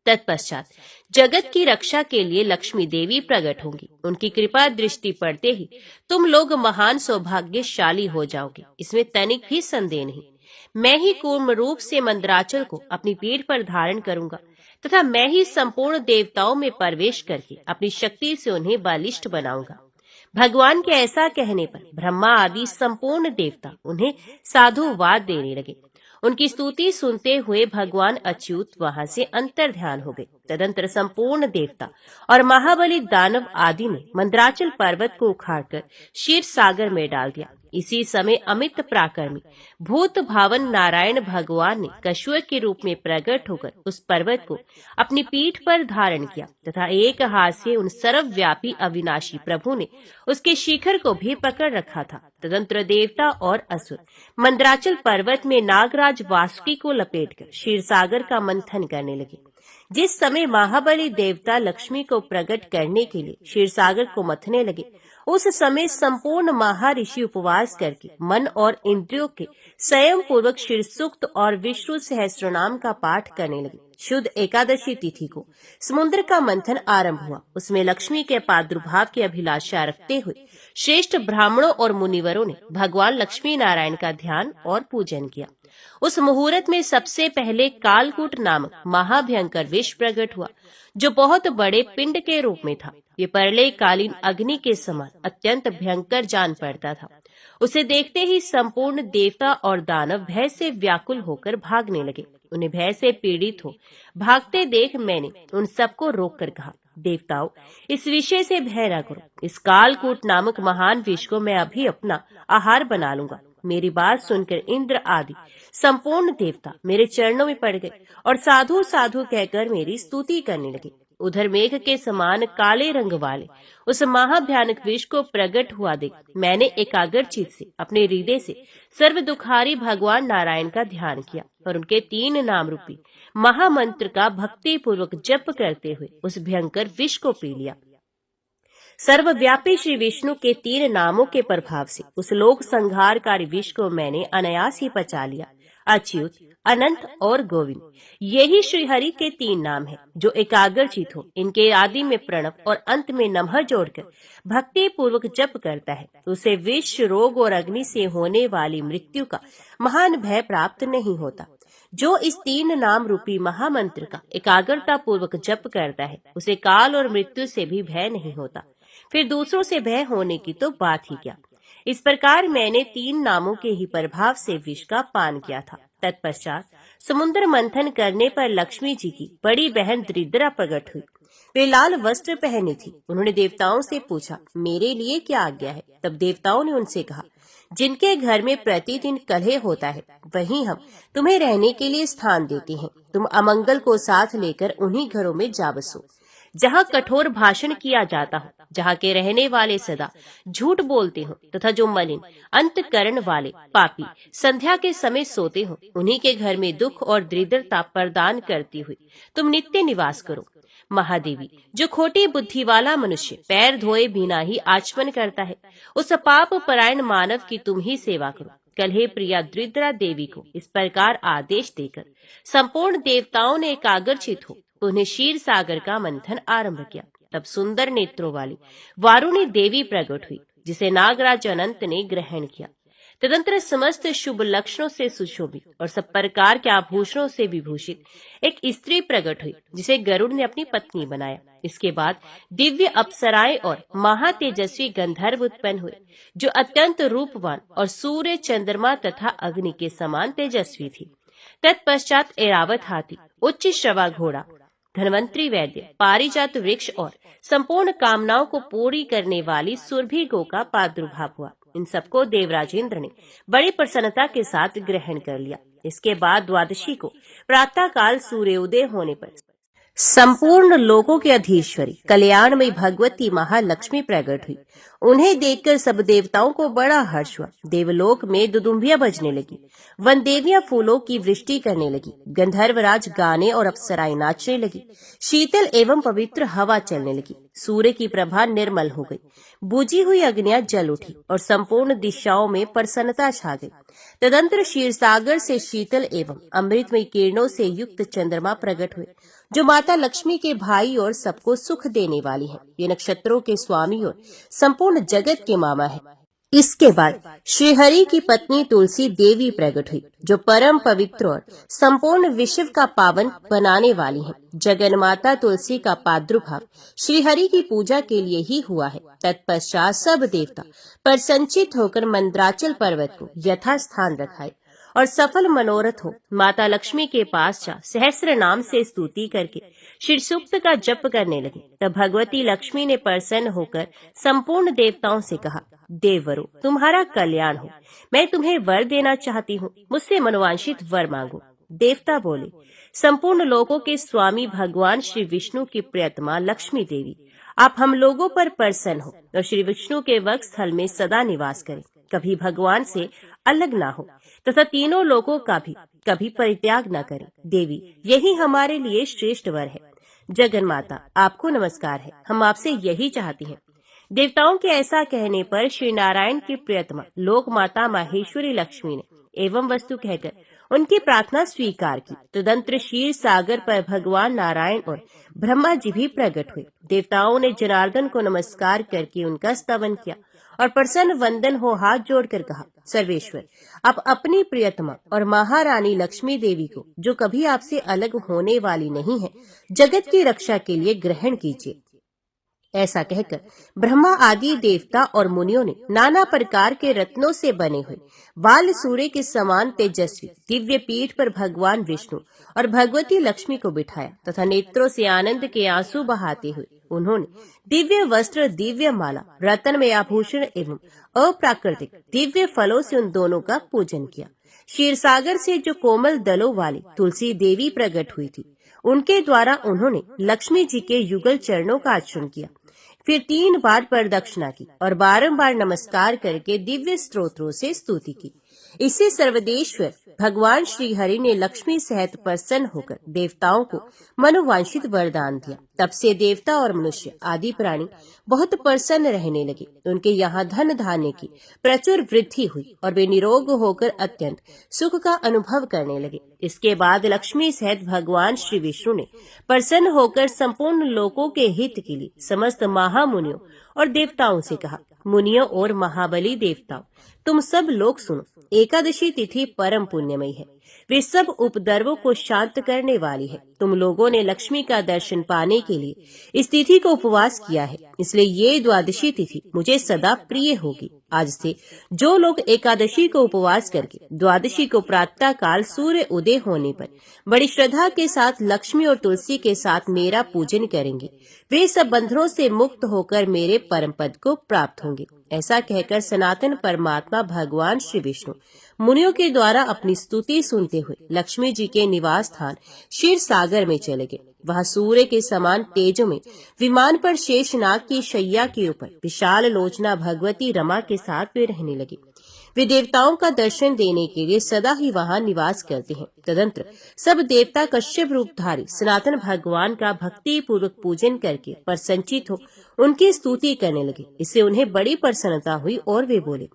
तत्पश्चात जगत की रक्षा के लिए लक्ष्मी देवी प्रकट होंगी। उनकी कृपा दृष्टि पड़ते ही तुम लोग महान सौभाग्यशाली हो जाओगे, इसमें तनिक भी संदेह नहीं। मैं ही कूर्म रूप से मंदराचल को अपनी पीठ पर धारण करूंगा तथा मैं ही संपूर्ण देवताओं में प्रवेश करके अपनी शक्ति से उन्हें बलिष्ठ बनाऊंगा। भगवान के ऐसा कहने पर ब्रह्मा आदि संपूर्ण देवता उन्हें साधुवाद देने लगे। उनकी स्तुति सुनते हुए भगवान अच्युत वहां से अंतर्ध्यान हो गए। तदंतर संपूर्ण देवता और महाबली दानव आदि ने मंदराचल पर्वत को उखाड़कर क्षीर सागर में डाल दिया। इसी समय अमित पराक्रमी भूत भावन नारायण भगवान ने कछुए के रूप में प्रकट होकर उस पर्वत को अपनी पीठ पर धारण किया तथा एक हाथ से उन सर्वव्यापी अविनाशी प्रभु ने उसके शिखर को भी पकड़ रखा था। तदंतर देवता और असुर मंदराचल पर्वत में नागराज वासुकी को लपेटकर क्षीर सागर का मंथन करने लगे। जिस समय महाबली देवता लक्ष्मी को प्रकट करने के लिए क्षीर सागर को मथने लगे, उस समय संपूर्ण महाऋषि उपवास करके मन और इंद्रियों के संयम पूर्वक क्षीर सूक्त और विष्णु सहस्त्रनाम का पाठ करने लगे। शुद्ध एकादशी तिथि को समुद्र का मंथन आरंभ हुआ। उसमें लक्ष्मी के प्रादुर्भाव की अभिलाषा रखते हुए श्रेष्ठ ब्राह्मणों और मुनिवरों ने भगवान लक्ष्मी नारायण का ध्यान और पूजन किया। उस मुहूर्त में सबसे पहले कालकूट नामक महाभयंकर विष प्रकट हुआ, जो बहुत बड़े पिंड के रूप में था। ये प्रलय कालीन अग्नि के समान अत्यंत भयंकर जान पड़ता था। उसे देखते ही संपूर्ण देवता और दानव भय से व्याकुल होकर भागने लगे। उन्हें भय से पीड़ित हो भागते देख मैंने उन सबको रोककर कहा, देवताओं, इस विषय से भय न करो। इस कालकूट नामक महान विष को मैं अभी अपना आहार बना लूंगा। मेरी बात सुनकर इंद्र आदि संपूर्ण देवता मेरे चरणों में पड़ गए और साधु साधु कहकर मेरी स्तुति करने लगे। उधर मेघ के समान काले रंग वाले उस महाभयानक विष को प्रकट हुआ देख मैंने एकाग्रचित से अपने हृदय से सर्व दुखारी भगवान नारायण का ध्यान किया और उनके 3 नाम रूपी महामंत्र का भक्ति पूर्वक जप करते हुए उस भयंकर विष को पी लिया। सर्वव्यापी श्री विष्णु के 3 नामों के प्रभाव से उस लोक संहारकारी विष को मैंने अनायास ही पचा लिया। अच्युत, अनंत और गोविंद, यही श्री हरि के 3 नाम हैं, जो एकाग्रचित हो इनके आदि में प्रणव और अंत में नमः जोड़कर भक्ति पूर्वक जप करता है, उसे विष, रोग और अग्नि से होने वाली मृत्यु का महान भय प्राप्त नहीं होता। जो इस 3 नाम रूपी महामंत्र का एकाग्रता पूर्वक जप करता है, उसे काल और मृत्यु से भी भय नहीं होता। फिर दूसरों से भय होने की तो बात ही क्या। इस प्रकार मैंने 3 नामों के ही प्रभाव से विष का पान किया था। तत्पश्चात समुद्र मंथन करने पर लक्ष्मी जी की बड़ी बहन दरिद्रा प्रकट हुई। वे लाल वस्त्र पहने थी। उन्होंने देवताओं से पूछा, मेरे लिए क्या आज्ञा है? तब देवताओं ने उनसे कहा, जिनके घर में प्रतिदिन कलह होता है, वहीं हम तुम्हें रहने के लिए स्थान देते हैं। तुम अमंगल को साथ लेकर उन्हीं घरों में जा बसो, जहाँ कठोर भाषण किया जाता हो, जहाँ के रहने वाले सदा झूठ बोलते हो तथा जो मलिन अंतकरण वाले पापी संध्या के समय सोते हो, उन्हीं के घर में दुख और दरिद्रता प्रदान करती हुई तुम नित्य निवास करो। महादेवी, जो खोटी बुद्धि वाला मनुष्य पैर धोए बिना ही आचमन करता है, उस पाप परायण मानव की तुम ही सेवा करो। कलहे प्रिया दरिद्रा देवी को इस प्रकार आदेश देकर संपूर्ण देवताओं ने एकाग्रचित हो उन्हें क्षीर सागर का मंथन आरंभ किया। तब सुंदर नेत्रों वाली वारुणी देवी प्रकट हुई, जिसे नागराज अनंत ने ग्रहण किया। तदंतर समस्त शुभ लक्षणों से सुशोभित और सब प्रकार के आभूषणों से विभूषित एक स्त्री प्रकट हुई, जिसे गरुड़ ने अपनी पत्नी बनाया। इसके बाद दिव्य अप्सराएं और महातेजस्वी गंधर्व उत्पन्न हुए, जो अत्यंत रूपवान और सूर्य, चंद्रमा तथा अग्नि के समान तेजस्वी थी। तत्पश्चात ऐरावत हाथी, उच्च श्रवा घोड़ा, धन्वंतरी वैद्य, पारिजात वृक्ष और संपूर्ण कामनाओं को पूरी करने वाली सुरभि गो का प्रादुर्भाव हुआ। इन सबको देवराज इंद्र ने बड़ी प्रसन्नता के साथ ग्रहण कर लिया। इसके बाद द्वादशी को प्रातः काल सूर्योदय होने पर संपूर्ण लोकों के अधीश्वरी कल्याणमयी भगवती महालक्ष्मी प्रकट हुई। उन्हें देखकर सब देवताओं को बड़ा हर्ष हुआ। देवलोक में दुदुम्बियां बजने लगी, वनदेवियां फूलों की वृष्टि करने लगी, गंधर्वराज गाने और अप्सराएं नाचने लगी, शीतल एवं पवित्र हवा चलने लगी, सूर्य की प्रभा निर्मल हो गई, बुझी हुई अग्नियां जल उठी और संपूर्ण दिशाओं में प्रसन्नता छा गई। तदंतर क्षीरसागर से शीतल एवं अमृतमय किरणों से युक्त चंद्रमा प्रकट हुए, जो माता लक्ष्मी के भाई और सबको सुख देने वाली हैं। ये नक्षत्रों के स्वामी और संपूर्ण जगत के मामा है। इसके बाद श्रीहरि की पत्नी तुलसी देवी प्रकट हुई, जो परम पवित्र और संपूर्ण विश्व का पावन बनाने वाली हैं। जगन माता तुलसी का प्रादुर्भाव श्रीहरि की पूजा के लिए ही हुआ है। तत्पश्चात सब देवता प्रसन्नचित्त होकर मंद्राचल पर्वत को यथास्थान रखाए और सफल मनोरथ हो माता लक्ष्मी के पास जा सहस्र नाम से स्तुति करके शिव सूक्त का जप करने लगे। तब भगवती लक्ष्मी ने प्रसन्न होकर संपूर्ण देवताओं से कहा, देववरों, तुम्हारा कल्याण हो। मैं तुम्हें वर देना चाहती हूँ, मुझसे मनोवांछित वर मांगो। देवता बोले, संपूर्ण लोकों के स्वामी भगवान श्री विष्णु की प्रियतमा लक्ष्मी देवी, आप हम लोगों पर प्रसन्न हो और श्री विष्णु के वक्ष स्थल में सदा निवास करें, कभी भगवान से अलग ना हो तथा तीनों लोकों का भी कभी परित्याग न करें। देवी, यही हमारे लिए श्रेष्ठ वर है। जगन माता, आपको नमस्कार है, हम आपसे यही चाहती हैं। देवताओं के ऐसा कहने पर श्री नारायण की प्रियतमा लोक माता माहेश्वरी लक्ष्मी ने एवं वस्तु कहकर उनकी प्रार्थना स्वीकार की। तदंतर क्षीर सागर पर भगवान नारायण और ब्रह्मा जी भी प्रकट हुए। देवताओं ने जनार्दन को नमस्कार करके उनका स्तवन किया और प्रसन्न वंदन हो हाथ जोड़कर कहा, सर्वेश्वर, आप अपनी प्रियतमा और महारानी लक्ष्मी देवी को, जो कभी आपसे अलग होने वाली नहीं है, जगत की रक्षा के लिए ग्रहण कीजिए। ऐसा कहकर ब्रह्मा आदि देवता और मुनियों ने नाना प्रकार के रत्नों से बने हुए बाल सूर्य के समान तेजस्वी दिव्य पीठ पर भगवान विष्णु और भगवती लक्ष्मी को बिठाया तथा नेत्रों से आनंद के आंसू बहाते हुए उन्होंने दिव्य वस्त्र, दिव्य माला, रत्न में आभूषण एवं अप्राकृतिक दिव्य फलों से उन दोनों का पूजन किया। क्षीरसागर से जो कोमल दलों वाली तुलसी देवी प्रकट हुई थी, उनके द्वारा उन्होंने लक्ष्मी जी के युगल चरणों का आचरण किया, फिर 3 बार प्रदक्षिणा की और बारंबार नमस्कार करके दिव्य स्तोत्रों से स्तुति की। इससे सर्वदेश्वर भगवान श्री हरि ने लक्ष्मी सहित प्रसन्न होकर देवताओं को मनोवांछित वरदान दिया। तब से देवता और मनुष्य आदि प्राणी बहुत प्रसन्न रहने लगे। उनके यहाँ धन धान्य की प्रचुर वृद्धि हुई और वे निरोग होकर अत्यंत सुख का अनुभव करने लगे। इसके बाद लक्ष्मी सहित भगवान श्री विष्णु ने प्रसन्न होकर संपूर्ण लोकों के हित के लिए समस्त महामुनियों और देवताओं से कहा, मुनियों और महाबली देवताओं, तुम सब लोग सुनो। एकादशी तिथि परम पुण्यमयी है, वे सब उपद्रवों को शांत करने वाली है। तुम लोगों ने लक्ष्मी का दर्शन पाने के लिए इस तिथि को उपवास किया है, इसलिए ये द्वादशी तिथि मुझे सदा प्रिय होगी। आज से जो लोग एकादशी को उपवास करके द्वादशी को प्रातः काल सूर्य उदय होने पर बड़ी श्रद्धा के साथ लक्ष्मी और तुलसी के साथ मेरा पूजन करेंगे, वे सब बंधनों से मुक्त होकर मेरे परम पद को प्राप्त होंगे। ऐसा कहकर सनातन परमात्मा भगवान श्री विष्णु मुनियों के द्वारा अपनी स्तुति सुनते हुए लक्ष्मी जी के निवास स्थान क्षीर सागर में चले गए। वहाँ सूर्य के समान तेजो में विमान पर शेषनाग की शैया के ऊपर विशाल लोचना भगवती रमा के साथ वे रहने लगे। वे देवताओं का दर्शन देने के लिए सदा ही वहाँ निवास करते हैं। तदंतर सब देवता कश्यप रूपधारी सनातन भगवान का भक्ति पूर्वक पूजन करके प्रसन्नचित्त हो उनकी स्तुति करने लगे। इससे उन्हें बड़ी प्रसन्नता हुई और वे बोले,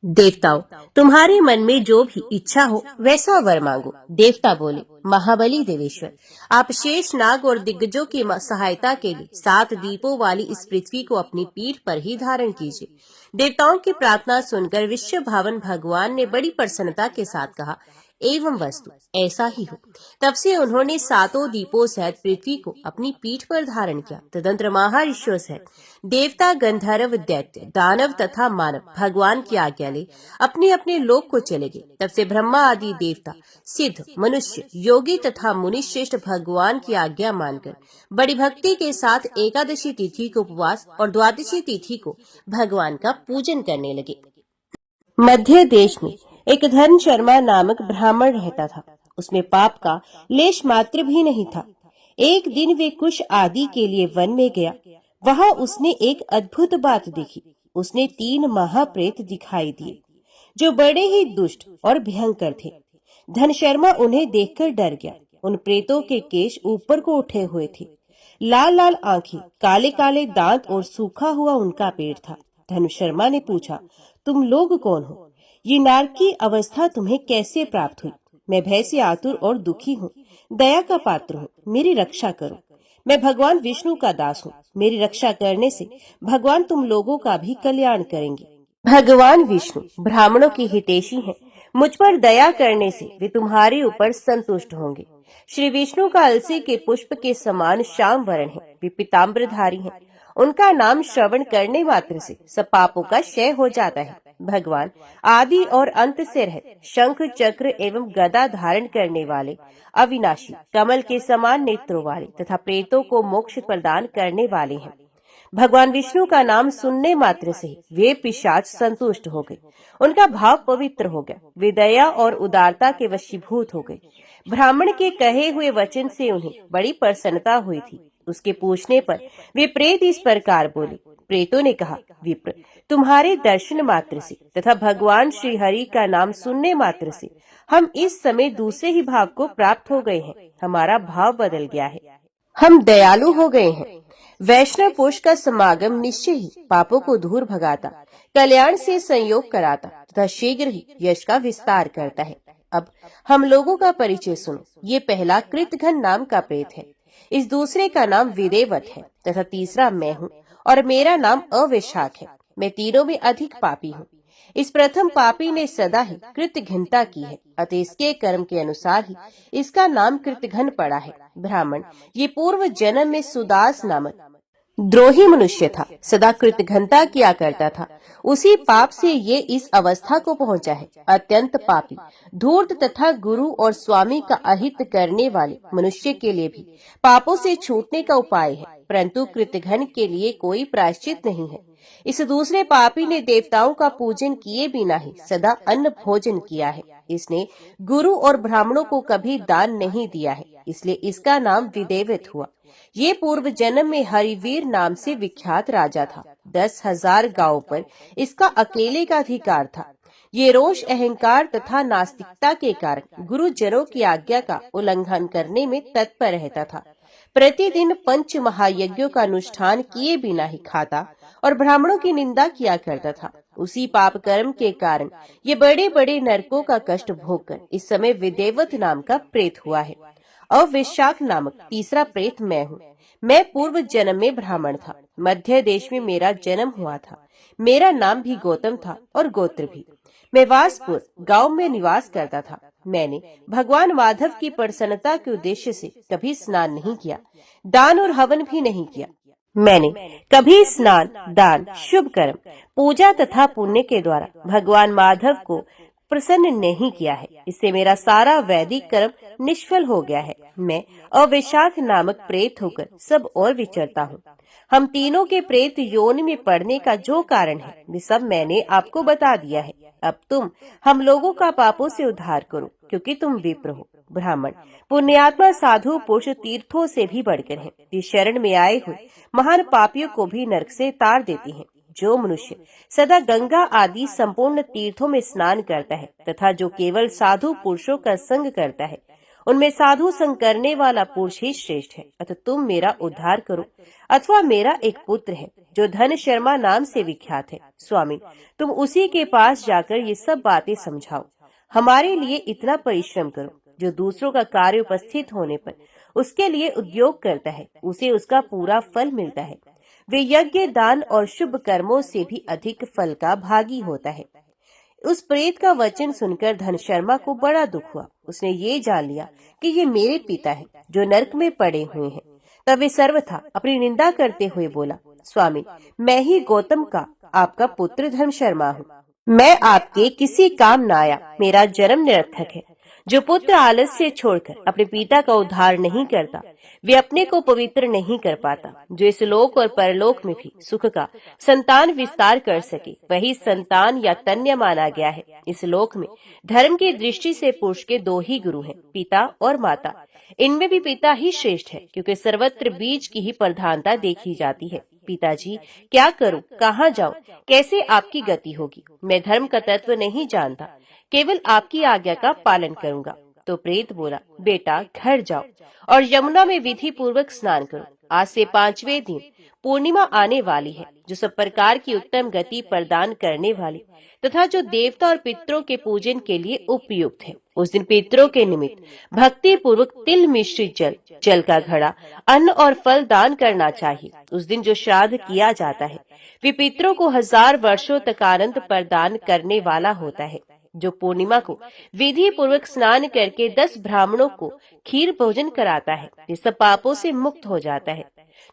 देवताओं, तुम्हारे मन में जो भी इच्छा हो वैसा वर मांगो। देवता बोले, महाबली देवेश्वर, आप शेष नाग और दिग्गजों की सहायता के लिए 7 दीपों वाली इस पृथ्वी को अपनी पीठ पर ही धारण कीजिए। देवताओं की प्रार्थना सुनकर विश्व भावन भगवान ने बड़ी प्रसन्नता के साथ कहा, एवं वस्तु ऐसा ही हो। तब से उन्होंने 7 दीपों सहित पृथ्वी को अपनी पीठ पर धारण किया। तदंतर महर्षियों सहित देवता, गंधर्व, दैत्य, दानव तथा मानव भगवान की आज्ञा ले अपने अपने लोक को चले गए। तब से ब्रह्मा आदि देवता, सिद्ध, मनुष्य, योगी तथा मुनि श्रेष्ठ भगवान की आज्ञा मानकर बड़ी भक्ति के साथ एकादशी तिथि को उपवास और द्वादशी तिथि को भगवान का पूजन करने लगे। मध्य देश में एक धर्म शर्मा नामक ब्राह्मण रहता था। उसमें पाप का लेश मात्र भी नहीं था। एक दिन वे कुश आदि के लिए वन में गया। वहां उसने एक अद्भुत बात देखी। उसने 3 महाप्रेत दिखाई दिए जो बड़े ही दुष्ट और भयंकर थे। धनशर्मा उन्हें देखकर डर गया। उन प्रेतों के केश ऊपर को उठे हुए थे, लाल लाल आंखें, काले काले दांत और सूखा हुआ उनका पेट था। धनशर्मा ने पूछा, तुम लोग कौन हो? ये नारक की अवस्था तुम्हें कैसे प्राप्त हुई? मैं भय से आतुर और दुखी हूँ, दया का पात्र हूँ, मेरी रक्षा करो। मैं भगवान विष्णु का दास हूँ, मेरी रक्षा करने से भगवान तुम लोगों का भी कल्याण करेंगे। भगवान विष्णु ब्राह्मणों की हितैषी हैं। मुझ पर दया करने से वे तुम्हारे ऊपर संतुष्ट होंगे। श्री विष्णु का अलसी के पुष्प के समान श्याम वर्ण है। वे पीताम्बरधारी हैं। उनका नाम श्रवण करने मात्र से सब पापों का क्षय हो जाता है। भगवान आदि और अंत से रहित, शंख चक्र एवं गदा धारण करने वाले, अविनाशी, कमल के समान नेत्रों वाले तथा प्रेतों को मोक्ष प्रदान करने वाले हैं। भगवान विष्णु का नाम सुनने मात्र से वे पिशाच संतुष्ट हो गए। उनका भाव पवित्र हो गया। वे दया और उदारता के वशीभूत हो गए। ब्राह्मण के कहे हुए वचन से उन्हें बड़ी प्रसन्नता हुई थी। उसके पूछने पर वे प्रेत इस प्रकार बोले। प्रेतों ने कहा, विप्र, तुम्हारे दर्शन मात्र से तथा भगवान श्री हरि का नाम सुनने मात्र से हम इस समय दूसरे ही भाव को प्राप्त हो गए हैं। हमारा भाव बदल गया है, हम दयालु हो गए हैं। वैष्णव पुरुष का समागम निश्चय ही पापों को दूर भगाता, कल्याण से संयोग कराता तथा शीघ्र ही यश का विस्तार करता है। अब हम लोगों का परिचय सुनो। ये पहला कृतघ्न नाम का प्रेत है। इस दूसरे का नाम विदेवत है तथा तीसरा मैं हूँ और मेरा नाम अविशाख है। मैं तीनों में अधिक पापी हूँ। इस प्रथम पापी ने सदा ही कृतघ्नता की है, अतः इसके कर्म के अनुसार ही इसका नाम कृतघ्न पड़ा है। ब्राह्मण, ये पूर्व जन्म में सुदास नामक द्रोही मनुष्य था, सदा कृतघ्नता किया करता था। उसी पाप से ये इस अवस्था को पहुंचा है। अत्यंत पापी, धूर्त तथा गुरु और स्वामी का अहित करने वाले मनुष्य के लिए भी पापों से छूटने का उपाय है, परंतु कृतघ्न के लिए कोई प्रायश्चित नहीं है। इस दूसरे पापी ने देवताओं का पूजन किए बिना ही सदा अन्न भोजन किया है। इसने गुरु और ब्राह्मणों को कभी दान नहीं दिया है, इसलिए इसका नाम विदेवत हुआ। ये पूर्व जन्म में हरिवीर नाम से विख्यात राजा था। 10,000 गांवों पर इसका अकेले का अधिकार था। ये रोष, अहंकार तथा नास्तिकता के कारण गुरुजनों की आज्ञा का उल्लंघन करने में तत्पर रहता था। प्रतिदिन 5 महायज्ञों का अनुष्ठान किए बिना ही खाता और ब्राह्मणों की निंदा किया करता था। उसी पाप कर्म के कारण ये बड़े बड़े नरकों का कष्ट भोगकर इस समय विदेवत नाम का प्रेत हुआ है। अविशाख नामक तीसरा प्रेत मैं हूँ। मैं पूर्व जन्म में ब्राह्मण था। मध्य देश में मेरा जन्म हुआ था। मेरा नाम भी गौतम था और गोत्र भी। मैं वासपुर गांव में निवास करता था। मैंने भगवान माधव की प्रसन्नता के उद्देश्य से कभी स्नान नहीं किया, दान और हवन भी नहीं किया। मैंने कभी स्नान, दान, शुभ कर्म, पूजा तथा पुण्य के द्वारा भगवान माधव को प्रसन्न नहीं किया है। इससे मेरा सारा वैदिक कर्म निष्फल हो गया है। मैं अविशाख नामक प्रेत होकर सब और विचरता हूँ। हम तीनों के प्रेत योनि में पड़ने का जो कारण है वे सब मैंने आपको बता दिया है। अब तुम हम लोगों का पापों से उद्धार करो, क्योंकि तुम विप्र हो। ब्राह्मण, पुण्यात्मा साधु पुरुष तीर्थों से भी बढ़कर हैं। वे शरण में आए हुए महान पापियों को भी नरक से तार देती हैं। जो मनुष्य सदा गंगा आदि संपूर्ण तीर्थों में स्नान करता है तथा जो केवल साधु पुरुषों का संग करता है, उनमें साधु संग करने वाला पुरुष ही श्रेष्ठ है। अतः तुम मेरा उद्धार करो। अथवा मेरा एक पुत्र है जो धनशर्मा नाम से विख्यात है। स्वामी, तुम उसी के पास जाकर ये सब बातें समझाओ। हमारे लिए इतना परिश्रम करो। जो दूसरों का कार्य उपस्थित होने पर उसके लिए उद्योग करता है, उसे उसका पूरा फल मिलता है। वे यज्ञ, दान और शुभ कर्मों से भी अधिक फल का भागी होता है। उस प्रेत का वचन सुनकर धनशर्मा को बड़ा दुख हुआ। उसने ये जान लिया कि ये मेरे पिता है जो नरक में पड़े हुए हैं। तब वे सर्वथा अपनी निंदा करते हुए बोला, स्वामी, मैं ही गौतम का आपका पुत्र धनशर्मा हूँ। मैं आपके किसी काम न आया। मेरा जन्म निरर्थक है। जो पुत्र आलस्य छोड़कर अपने पिता का उद्धार नहीं करता, वे अपने को पवित्र नहीं कर पाता। जो इस लोक और परलोक में भी सुख का संतान विस्तार कर सके, वही संतान या तन्य माना गया है। इस लोक में धर्म की दृष्टि से पुरुष के दो ही गुरु हैं, पिता और माता। इनमें भी पिता ही श्रेष्ठ है, क्योंकि सर्वत्र बीज की ही प्रधानता देखी जाती है। पिताजी, क्या करूं, कहाँ जाऊं, कैसे आपकी गति होगी? मैं धर्म का तत्व नहीं जानता, केवल आपकी आज्ञा का पालन करूंगा। तो प्रेत बोला, बेटा घर जाओ और यमुना में विधि पूर्वक स्नान करो। आज से 5वें दिन पूर्णिमा आने वाली है, जो सब प्रकार की उत्तम गति प्रदान करने वाली तथा जो देवता और पितरों के पूजन के लिए उपयुक्त है। उस दिन पितरों के निमित्त भक्ति पूर्वक तिल मिश्रित जल का घड़ा, अन्न और फल दान करना चाहिए। उस दिन जो श्राद्ध किया जाता है, वे पितरों को 1000 वर्षों तक आनंद प्रदान करने वाला होता है। जो पूर्णिमा को विधि पूर्वक स्नान करके 10 ब्राह्मणों को खीर भोजन कराता है, वे सब पापों से मुक्त हो जाता है।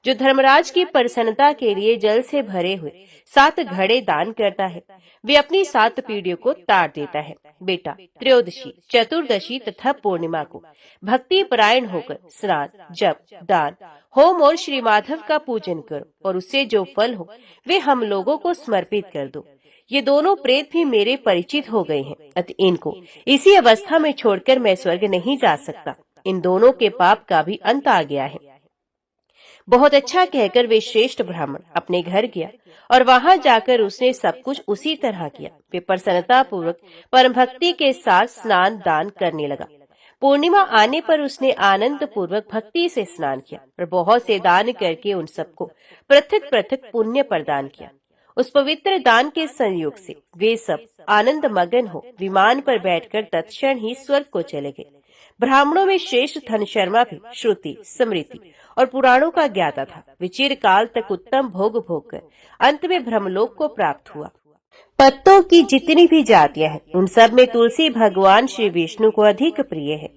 जो धर्मराज की प्रसन्नता के लिए जल से भरे हुए 7 घड़े दान करता है, वे अपनी 7 पीढ़ियों को तार देता है। बेटा, त्रयोदशी, चतुर्दशी तथा पूर्णिमा को भक्ति परायण होकर स्नान, जप, दान, होम और श्री माधव का पूजन करो और उससे जो फल हो वे हम लोगों को समर्पित कर दो। ये दोनों प्रेत भी मेरे परिचित हो गए हैं, अतः इनको इसी अवस्था में छोड़कर मैं स्वर्ग नहीं जा सकता। इन दोनों के पाप का भी अंत आ गया है। बहुत अच्छा कहकर वे श्रेष्ठ ब्राह्मण अपने घर गया और वहां जाकर उसने सब कुछ उसी तरह किया। वे प्रसन्नता पूर्वक परम भक्ति के साथ स्नान दान करने लगा। पूर्णिमा आने पर उसने आनंद पूर्वक भक्ति से स्नान किया और बहुत से दान करके उन सबको पृथक पृथक पुण्य प्रदान किया। उस पवित्र दान के संयोग से वे सब आनंद मगन हो विमान पर बैठकर तत्क्षण ही स्वर्ग को चले गए। ब्राह्मणों में श्रेष्ठ धन शर्मा भी श्रुति, स्मृति और पुराणों का ज्ञाता था। वे चिरकाल तक उत्तम भोग भोग कर अंत में ब्रह्मलोक को प्राप्त हुआ। पत्तों की जितनी भी जातियां हैं, उन सब में तुलसी भगवान श्री विष्णु को अधिक प्रिय है।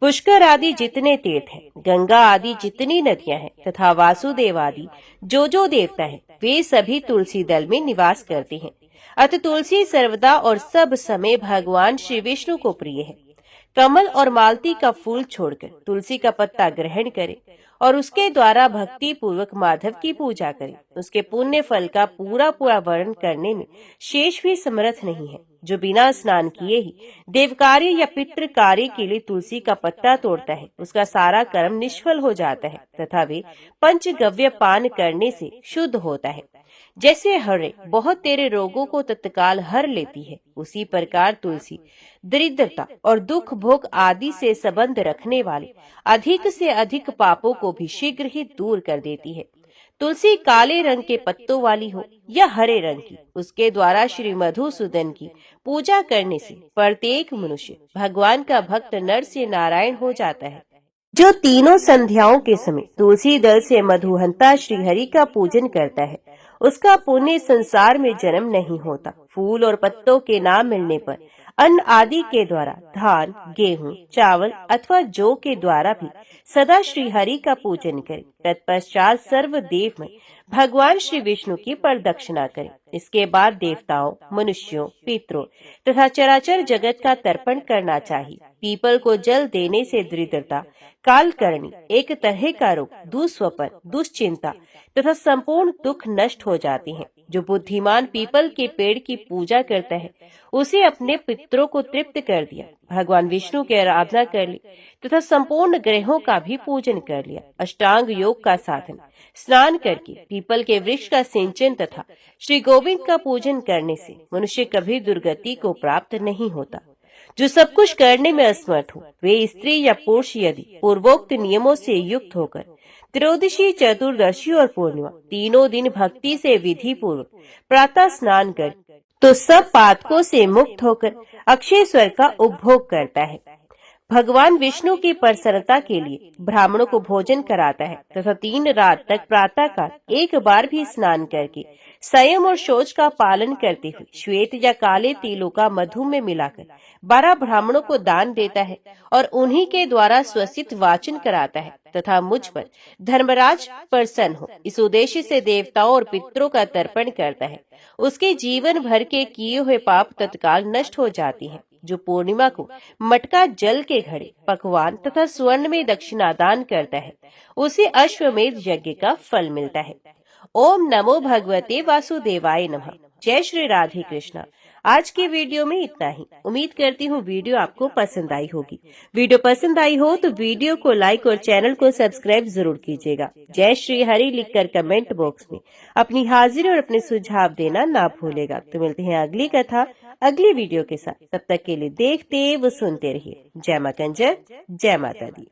पुष्कर आदि जितने तीर्थ हैं, गंगा आदि जितनी नदियां हैं तथा वासुदेव आदि जो देवता हैं, वे सभी तुलसी दल में निवास करते हैं। अतः तुलसी सर्वदा और सब समय भगवान श्री विष्णु को प्रिय है। कमल और मालती का फूल छोड़कर तुलसी का पत्ता ग्रहण करे और उसके द्वारा भक्ति पूर्वक माधव की पूजा करे। उसके पुण्य फल का पूरा वर्णन करने में शेष भी समर्थ नहीं है। जो बिना स्नान किए ही देव कार्य या पितृ कार्य के लिए तुलसी का पत्ता तोड़ता है, उसका सारा कर्म निष्फल हो जाता है तथा वे पंचगव्य पान करने से शुद्ध होता है। जैसे हरे बहुत तेरे रोगों को तत्काल हर लेती है, उसी प्रकार तुलसी दरिद्रता और दुख भोग आदि से संबंध रखने वाले अधिक से अधिक पापों को भी शीघ्र ही दूर कर देती है। तुलसी काले रंग के पत्तों वाली हो या हरे रंग की, उसके द्वारा श्री मधुसूदन की पूजा करने से प्रत्येक मनुष्य भगवान का भक्त नर से नारायण हो जाता है। जो तीनों संध्याओं के समय तुलसी दल से मधुहंता श्री हरि का पूजन करता है, उसका पुण्य संसार में जन्म नहीं होता। फूल और पत्तों के ना मिलने पर अन्न आदि के द्वारा धान, गेहूं, चावल अथवा जौ के द्वारा भी सदा श्री हरि का पूजन करे। तत्पश्चात सर्वदेव में भगवान श्री विष्णु की प्रदक्षिणा करे। इसके बाद देवताओं, मनुष्यों, पितरों तथा चराचर जगत का तर्पण करना चाहिए। पीपल को जल देने से दरिद्रता, कालकर्णी, एक तरह का रोग, दुस्वपन, दुश्चिंता तथा संपूर्ण दुख नष्ट हो जाते हैं। जो बुद्धिमान पीपल के पेड़ की पूजा करता है, उसे अपने पितरों को तृप्त कर दिया, भगवान विष्णु की आराधना कर ली तथा संपूर्ण ग्रहों का भी पूजन कर लिया। अष्टांग योग का साधन स्नान करके पीपल के वृक्ष का सिंचन तथा श्री गोविंद का पूजन करने से मनुष्य कभी दुर्गति को प्राप्त नहीं होता। जो सब कुछ करने में असमर्थ हो, वे स्त्री या पुरुष यदि पूर्वोक्त नियमों से युक्त होकर त्रयोदशी, चतुर्दशी और पूर्णिमा तीनों दिन भक्ति से विधि पूर्वक प्रातः स्नान कर तो सब पातकों से मुक्त होकर अक्षय स्वर्ग का उपभोग करता है। भगवान विष्णु की प्रसन्नता के लिए ब्राह्मणों को भोजन कराता है तथा 3 रात तक प्रातः काल एक बार भी स्नान करके संयम और शौच का पालन करते हुए श्वेत या काले तिलों का मधु में मिलाकर 12 ब्राह्मणों को दान देता है और उन्हीं के द्वारा स्वसित वाचन कराता है तथा मुझ पर धर्मराज प्रसन्न हो, इस उद्देश्य से देवताओं और पितरों का तर्पण करता है। उसके जीवन भर के किए हुए पाप तत्काल नष्ट हो जाती हैं। जो पूर्णिमा को मटका जल के घड़े, पकवान तथा स्वर्ण में दक्षिणादान करता है, उसे अश्वमेध यज्ञ का फल मिलता है। ओम नमो भगवते वासुदेवाय नमः। जय श्री राधे कृष्णा। आज के वीडियो में इतना ही। उम्मीद करती हूँ वीडियो आपको पसंद आई होगी। वीडियो पसंद आई हो तो वीडियो को लाइक और चैनल को सब्सक्राइब जरूर कीजिएगा। जय श्री हरि लिखकर कमेंट बॉक्स में अपनी हाजिरी और अपने सुझाव देना ना भूलेगा। तो मिलते हैं अगली कथा अगली वीडियो के साथ। तब तक के लिए देखते व सुनते रहिए। जय मां कंजर, जय माता दी।